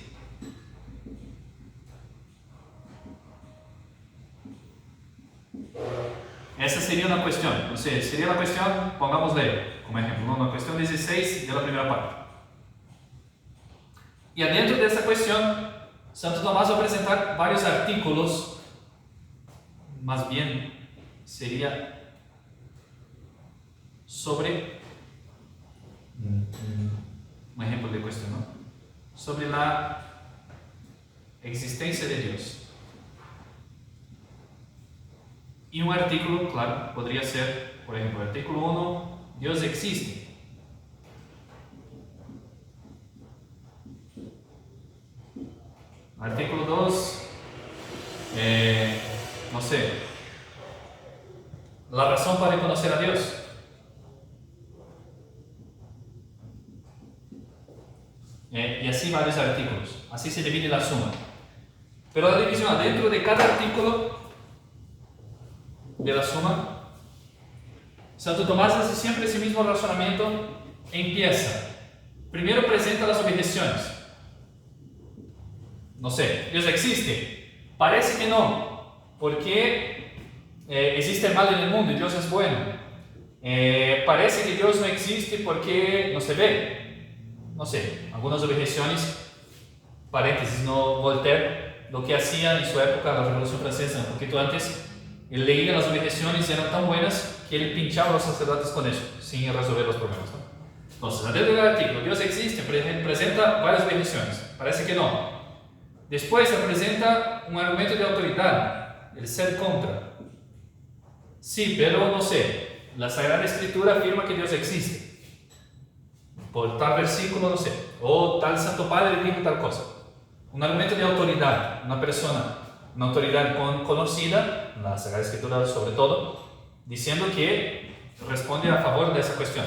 Esa sería una cuestión. O sea, sería la cuestión, pongámosle como ejemplo, una cuestión 16 de la primera parte. Y adentro de esa cuestión, Santo Tomás va a presentar varios artículos, más bien sería sobre un ejemplo de cuestión, ¿no? Sobre la existencia de Dios. Y un artículo, claro, podría ser, por ejemplo, artículo 1, Dios existe. Artículo 2, no sé, la razón para conocer a Dios. Y así varios artículos. Así se divide la suma. Pero la división adentro de cada artículo de la suma, Santo Tomás hace siempre ese mismo razonamiento. Empieza, primero presenta las objeciones. No sé, ¿Dios existe? Parece que no, porque existe el mal en el mundo y Dios es bueno. Parece que Dios no existe porque no se ve. No sé, algunas objeciones, paréntesis, no Voltaire, lo que hacía en su época, la Revolución Francesa, un poquito antes, él leía las objeciones y eran tan buenas que él pinchaba a los sacerdotes con eso, sin resolver los problemas, ¿no? Entonces, adentro del artículo, Dios existe, presenta varias objeciones, parece que no. Después se presenta un argumento de autoridad, el ser contra. Sí, pero no sé, la Sagrada Escritura afirma que Dios existe. Por tal versículo, no sé, o tal Santo Padre dijo tal cosa. Un argumento de autoridad, una persona, una autoridad conocida, la Sagrada Escritura sobre todo, diciendo que responde a favor de esa cuestión,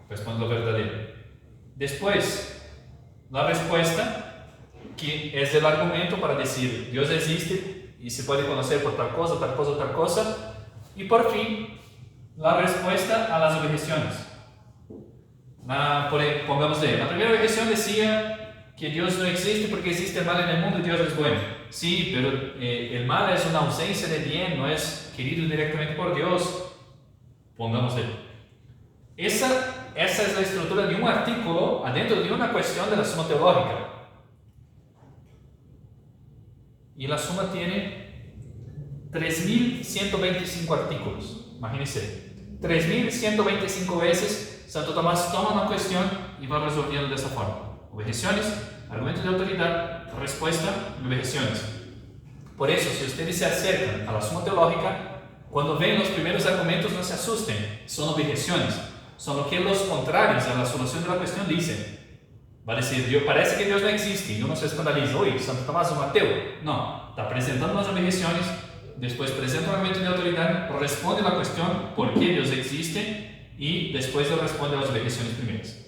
responde lo verdadero. Después, la respuesta, que es el argumento para decir Dios existe y se puede conocer por tal cosa, tal cosa, tal cosa. Y por fin, la respuesta a las objeciones. Pongámosle, la primera objeción decía que Dios no existe porque existe el mal en el mundo y Dios es bueno. Sí, pero el mal es una ausencia de bien, no es querido directamente por Dios. Pongámosle. Esa es la estructura de un artículo adentro de una cuestión de la Suma Teológica. Y la suma tiene 3.125 artículos. Imagínense, 3.125 veces Santo Tomás toma una cuestión y va resolviendo de esa forma. Objeciones, argumentos de autoridad, respuesta, objeciones. Por eso, si ustedes se acercan a la Suma Teológica, Cuando ven los primeros argumentos, no se asusten, son objeciones, son lo que los contrarios a la solución de la cuestión dicen. Va a decir, parece que Dios no existe, y uno se escandaliza, uy, Santo Tomás es un ateo. No, está presentando las objeciones, después presenta un argumento de autoridad, responde la cuestión por qué Dios existe, y después le responde a las objeciones primeras.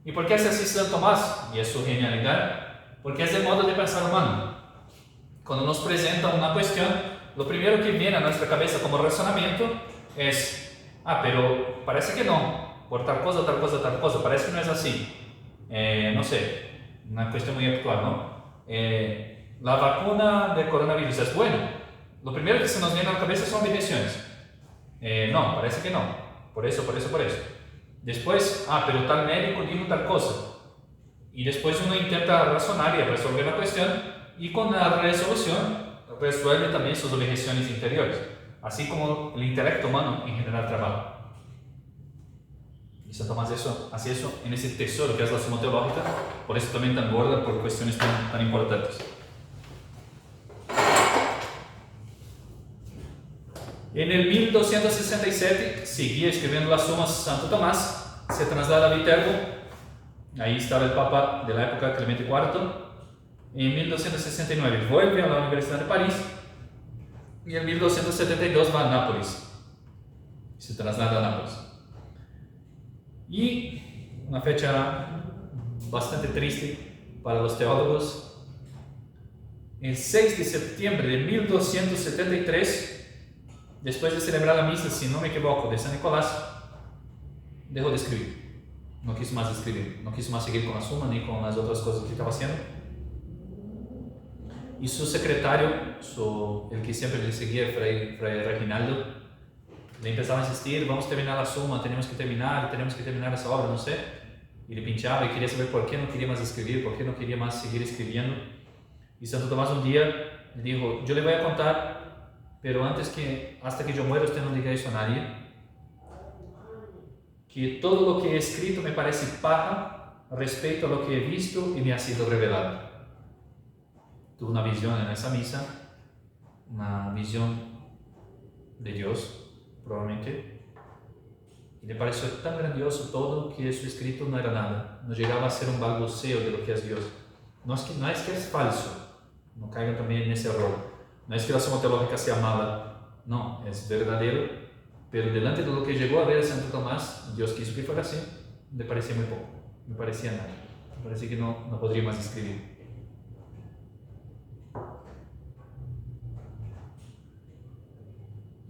¿Y por qué es así Santo Tomás? Y es su genialidad, porque es el modo de pensar humano. Cuando nos presenta una cuestión, lo primero que viene a nuestra cabeza como razonamiento es, pero parece que no, por tal cosa, tal cosa, tal cosa, parece que no es así. No sé, una cuestión muy actual, ¿no? La vacuna del coronavirus es buena. Lo primero que se nos viene a la cabeza son objeciones. No, parece que no, por eso. Después, pero tal médico dijo tal cosa. Y después uno intenta razonar y resolver la cuestión, y con la resolución resuelve también sus objeciones interiores, así como el intelecto humano en general trabaja. Y Santo Tomás hace eso en ese tesoro que es la Suma Teológica, por eso también tan gorda, por cuestiones tan importantes. En el 1267 seguía escribiendo las Sumas Santo Tomás, se traslada a Viterbo, ahí estaba el Papa de la época, Clemente IV. En 1269 vuelve a la Universidad de París y en 1272 va a Nápoles, se traslada a Nápoles. Y una fecha bastante triste para los teólogos, el 6 de septiembre de 1273, después de celebrar la misa, si no me equivoco, de San Nicolás, dejó de escribir. No quiso más escribir, no quiso más seguir con la Suma ni con las otras cosas que estaba haciendo. Y su secretario, el que siempre le seguía, Fray Reginaldo, le empezaba a insistir, vamos a terminar la Suma, tenemos que terminar esa obra, no sé. Y le pinchaba y quería saber por qué no quería más escribir, por qué no quería más seguir escribiendo. Y Santo Tomás un día le dijo, yo le voy a contar, pero hasta que yo muera usted no diga eso a nadie, que todo lo que he escrito me parece paja respecto a lo que he visto y me ha sido revelado. Tuve una visión en esa misa, una visión de Dios, probablemente, y le pareció tan grandioso todo que su escrito no era nada, no llegaba a ser un balbuceo de lo que es Dios. No es que es falso, no caigan también en ese error, no es que la Suma Teológica sea mala, no, es verdadero, pero delante de lo que llegó a ver Santo Tomás, Dios quiso que fuera así, le parecía muy poco, me parecía nada, me parecía que no podría más escribir.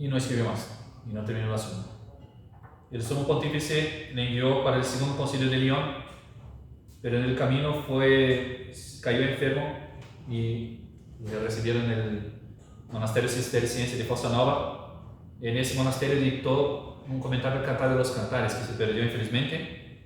Y no escribió más, y no terminó la Suma. El sumo pontífice le envió para el segundo concilio de León, pero en el camino cayó enfermo y le recibieron en el monasterio cisterciense de Fossa Nova. En ese monasterio dictó un comentario del Cantar de los Cantares, que se perdió infelizmente,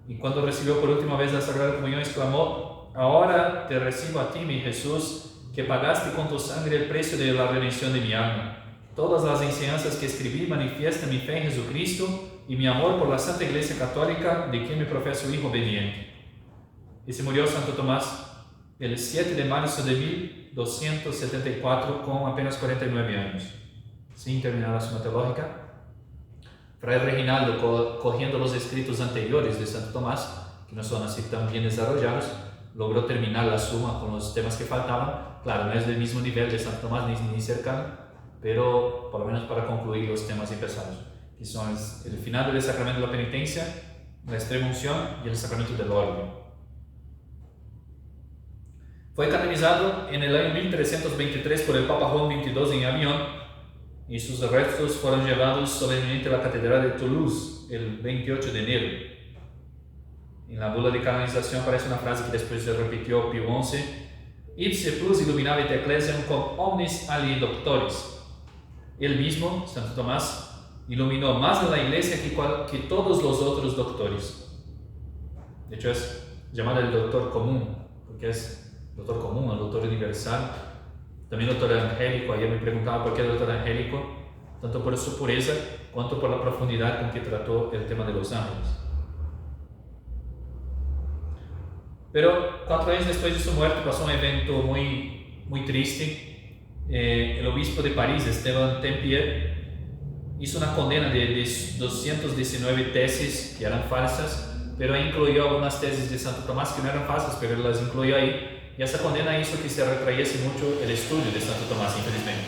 y cuando recibió por última vez la Sagrada Comunión exclamó, ahora te recibo a ti, mi Jesús, que pagaste con tu sangre el precio de la redención de mi alma. Todas las enseñanzas que escribí manifiestan mi fe en Jesucristo y mi amor por la Santa Iglesia Católica, de quien me profeso hijo obediente. Y se murió Santo Tomás el 7 de marzo de 1274 con apenas 49 años, sin terminar la Suma Teológica. Fray Reginaldo, cogiendo los escritos anteriores de Santo Tomás, que no son así tan bien desarrollados, logró terminar la Suma con los temas que faltaban. Claro, no es del mismo nivel de Santo Tomás ni cercano, pero por lo menos para concluir los temas empezados, que son el final del sacramento de la penitencia, la extrema unción y el sacramento del orden. Fue canonizado en el año 1323 por el Papa Juan XXII en Avión, y sus restos fueron llevados solemnemente a la Catedral de Toulouse el 28 de enero. En la bula de canonización aparece una frase que después se repitió Pío XI, Ipse plus illuminavit ecclesiam cum omnis alii doctores. Él mismo, Santo Tomás, iluminó más a la Iglesia que todos los otros doctores. De hecho, es llamado el doctor común, porque es doctor común, el doctor universal. También doctor angélico. Ayer me preguntaba por qué doctor angélico, tanto por su pureza, cuanto por la profundidad con que trató el tema de los ángeles. Pero 4 años después de su muerte pasó un evento muy triste. el obispo de París, Esteban Tempier, hizo una condena de 219 tesis que eran falsas, pero incluyó algunas tesis de Santo Tomás que no eran falsas, pero las incluyó ahí, y esa condena hizo que se retrayese mucho el estudio de Santo Tomás, infelizmente.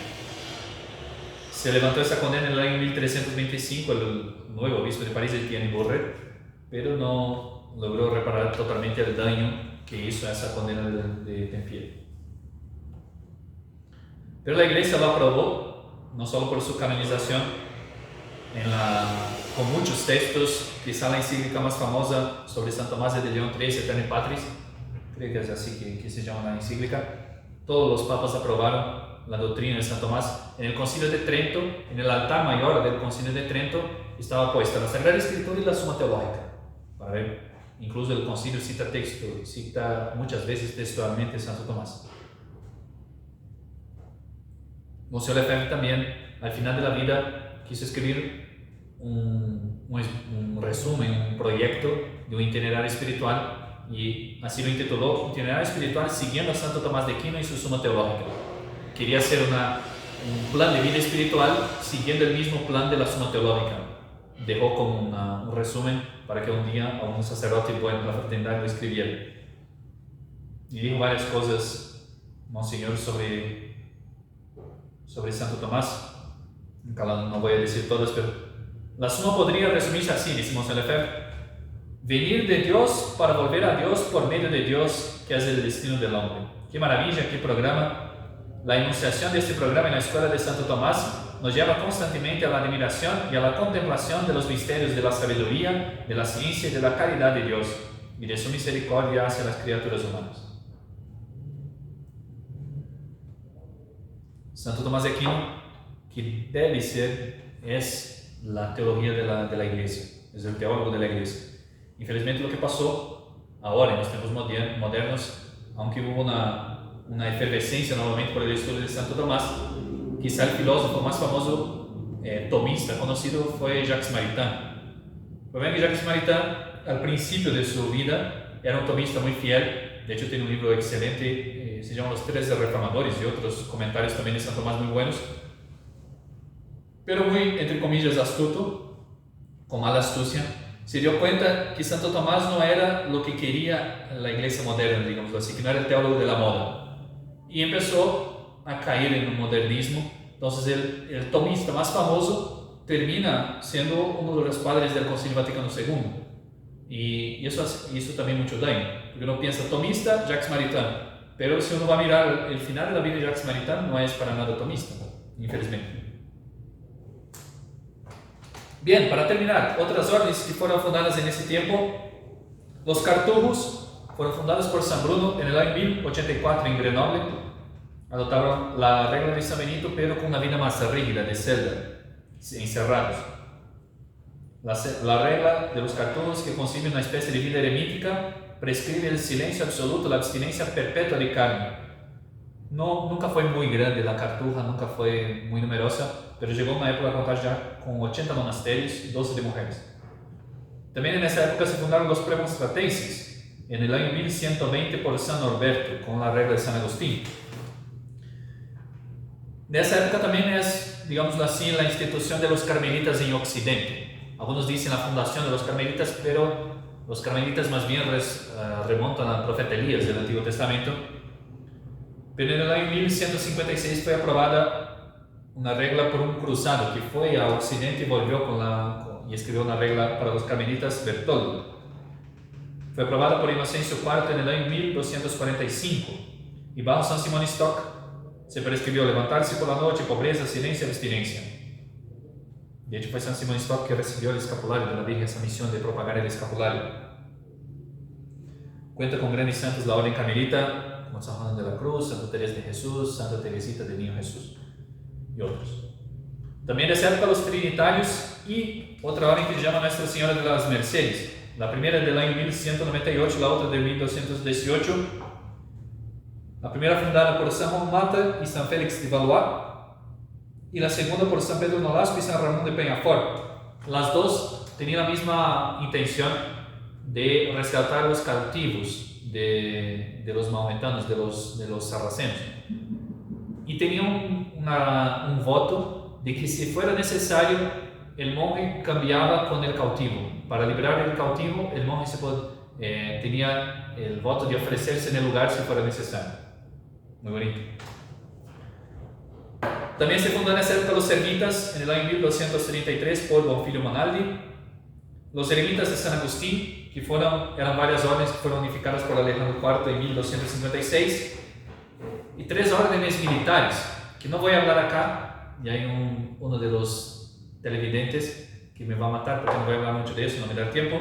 Se levantó esa condena en el año 1325, el nuevo obispo de París, Etienne Borret, pero no logró reparar totalmente el daño que hizo esa condena de Tempier. Pero la Iglesia lo aprobó, no solo por su canonización, con muchos textos, quizá la encíclica más famosa sobre San Tomás es de León XIII, Aeterni Patris, creo que es así que se llama la encíclica. Todos los papas aprobaron la doctrina de San Tomás. En el Concilio de Trento, en el altar mayor del Concilio de Trento, estaba puesta la Sagrada Escritura y la Suma Teológica. Para ver, incluso el Concilio cita muchas veces textualmente Santo Tomás. Monseñor Lefebvre también, al final de la vida, quiso escribir un resumen, un proyecto de un itinerario espiritual, y así lo intituló Itinerario Espiritual siguiendo a Santo Tomás de Aquino y su Suma Teológica. Quería hacer un plan de vida espiritual siguiendo el mismo plan de la Suma Teológica. Dejó como un resumen para que un día a un sacerdote bueno de la fraternidad lo escribiera. Y dijo varias cosas, Monseñor, sobre Santo Tomás. No voy a decir todas, pero la Suma podría resumirse así, dice Monseñor Lefebvre: venir de Dios para volver a Dios por medio de Dios, que es el destino del hombre. Qué maravilla, qué programa. La enunciación de este programa en la Escuela de Santo Tomás nos lleva constantemente a la admiración y a la contemplación de los misterios de la sabiduría, de la ciencia y de la caridad de Dios y de su misericordia hacia las criaturas humanas. Santo Tomás de Aquino, que debe ser, es la teología de la Iglesia, es el teólogo de la Iglesia. Infelizmente lo que pasó ahora en los tiempos modernos, aunque hubo una efervescencia nuevamente por el estudio de Santo Tomás, quizá el filósofo más famoso tomista conocido fue Jacques Maritain. Pues ven que Jacques Maritain, al principio de su vida, era un tomista muy fiel. De hecho tiene un libro excelente, se llama Los 13 Reformadores, y otros comentarios también de Santo Tomás muy buenos, pero muy, entre comillas, astuto, con mala astucia. Se dio cuenta que Santo Tomás no era lo que quería la Iglesia moderna, digamos así, que no era el teólogo de la moda, y empezó a caer en un modernismo. Entonces el tomista más famoso termina siendo uno de los padres del Concilio Vaticano II, y eso hizo también mucho daño, porque uno piensa tomista, Jacques Maritain, pero si uno va a mirar el final de la vida de Jacques Maritain, no es para nada tomista, infelizmente. Bien, para terminar, otras órdenes que fueron fundadas en ese tiempo: los cartujos fueron fundados por San Bruno en el año 1084 en Grenoble. Adoptaron la regla de San Benito, pero con una vida más rígida, de celda, encerrados. La regla de los cartujos, que concibe una especie de vida eremítica, prescribe el silencio absoluto, la abstinencia perpetua de carne. Nunca fue muy grande la cartuja, nunca fue muy numerosa, pero llegó una época a contar ya con 80 monasterios y 12 de mujeres. También en esa época se fundaron los premonstratenses, en el año 1120 por San Norberto, con la regla de San Agustín. De esa época también es, digámoslo así, la institución de los carmelitas en Occidente. Algunos dicen la fundación de los carmelitas, pero los carmelitas más bien remontan al profeta Elías del Antiguo Testamento. Pero en el año 1156 fue aprobada una regla por un cruzado que fue a Occidente y volvió y escribió una regla para los carmelitas, Bertoldo. Fue aprobada por Inocencio IV en el año 1245, y bajo San Simón Stock se prescribió levantarse por la noche, pobreza, silencio y abstinencia. De hecho fue San Simón Stock que recibió el escapulario de la Virgen, esa misión de propagar el escapulario. Cuenta con grandes santos la orden carmelita, como San Juan de la Cruz, Santa Teresa de Jesús, Santa Teresita del Niño Jesús y otros. También de esa época los trinitarios y otra orden que se llama Nuestra Señora de las Mercedes. La primera del año 1198, la otra de 1218. La primera fundada por San Juan Mata y San Félix de Valois, y la segunda por San Pedro Nolasco y San Ramón de Peñafort. Las dos tenían la misma intención de rescatar los cautivos de los maometanos, de los sarracenos. y tenía un voto de que si fuera necesario, el monje cambiaba con el cautivo. Para liberar el cautivo, el monje tenía el voto de ofrecerse en el lugar si fuera necesario. Muy bonito. También se fundó en esa época los eremitas en el año 1233 por Bonfilio Monaldi. Los eremitas de San Agustín, que eran varias órdenes que fueron unificadas por Alejandro IV en 1256, y 3 órdenes militares, que no voy a hablar acá, y hay uno de los televidentes que me va a matar porque no voy a hablar mucho de eso, no me da tiempo.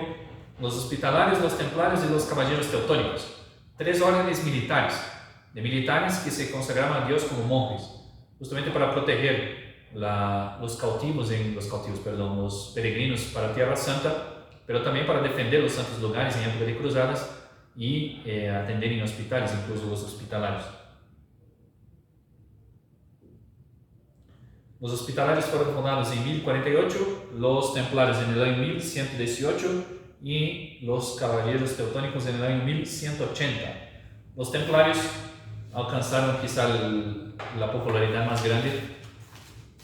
Los hospitalarios, los templarios y los caballeros teutónicos. 3 órdenes militares, de militares que se consagraban a Dios como monjes, justamente para proteger los peregrinos para Tierra Santa, pero también para defender los santos lugares en época de cruzadas y atender en hospitales, incluso los hospitalarios. Los hospitalarios fueron fundados en 1048, los templarios en el año 1118 y los caballeros teutónicos en el año 1180. Los templarios alcanzaron quizá la popularidad más grande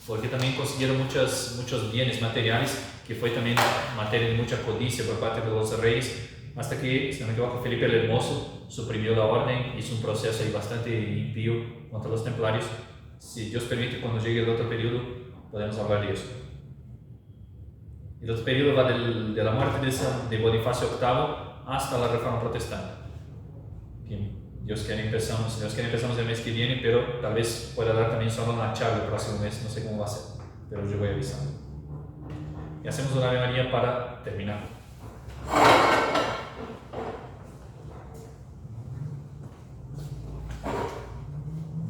porque también consiguieron muchos bienes materiales, que fue también materia de mucha codicia por parte de los reyes, hasta que, si no me equivoco, Felipe el Hermoso suprimió la orden, hizo un proceso ahí bastante impío contra los templarios. Si Dios permite, cuando llegue el otro periodo, podemos hablar de eso. El otro periodo va de la muerte de Bonifacio VIII hasta la Reforma Protestante. Bien. Dios quiere empezamos el mes que viene, pero tal vez pueda dar también solo una charla el próximo mes, no sé cómo va a ser, pero yo voy avisando. Y hacemos una Ave María para terminar.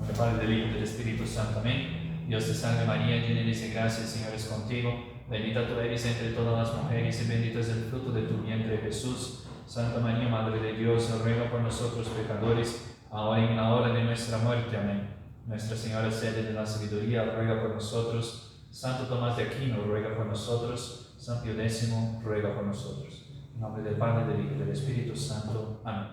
Padre, Padre, del Hijo y del Espíritu Santo, amén. Dios te salve María, llena eres de gracia, el Señor es contigo, bendita tú eres entre todas las mujeres y bendito es el fruto de tu vientre, Jesús. Santa María, Madre de Dios, ruega por nosotros pecadores, ahora y en la hora de nuestra muerte. Amén. Nuestra Señora, sede de la sabiduría, ruega por nosotros. Santo Tomás de Aquino, ruega por nosotros. San Pío X, ruega por nosotros. En nombre del Padre, del Hijo y del Espíritu Santo. Amén.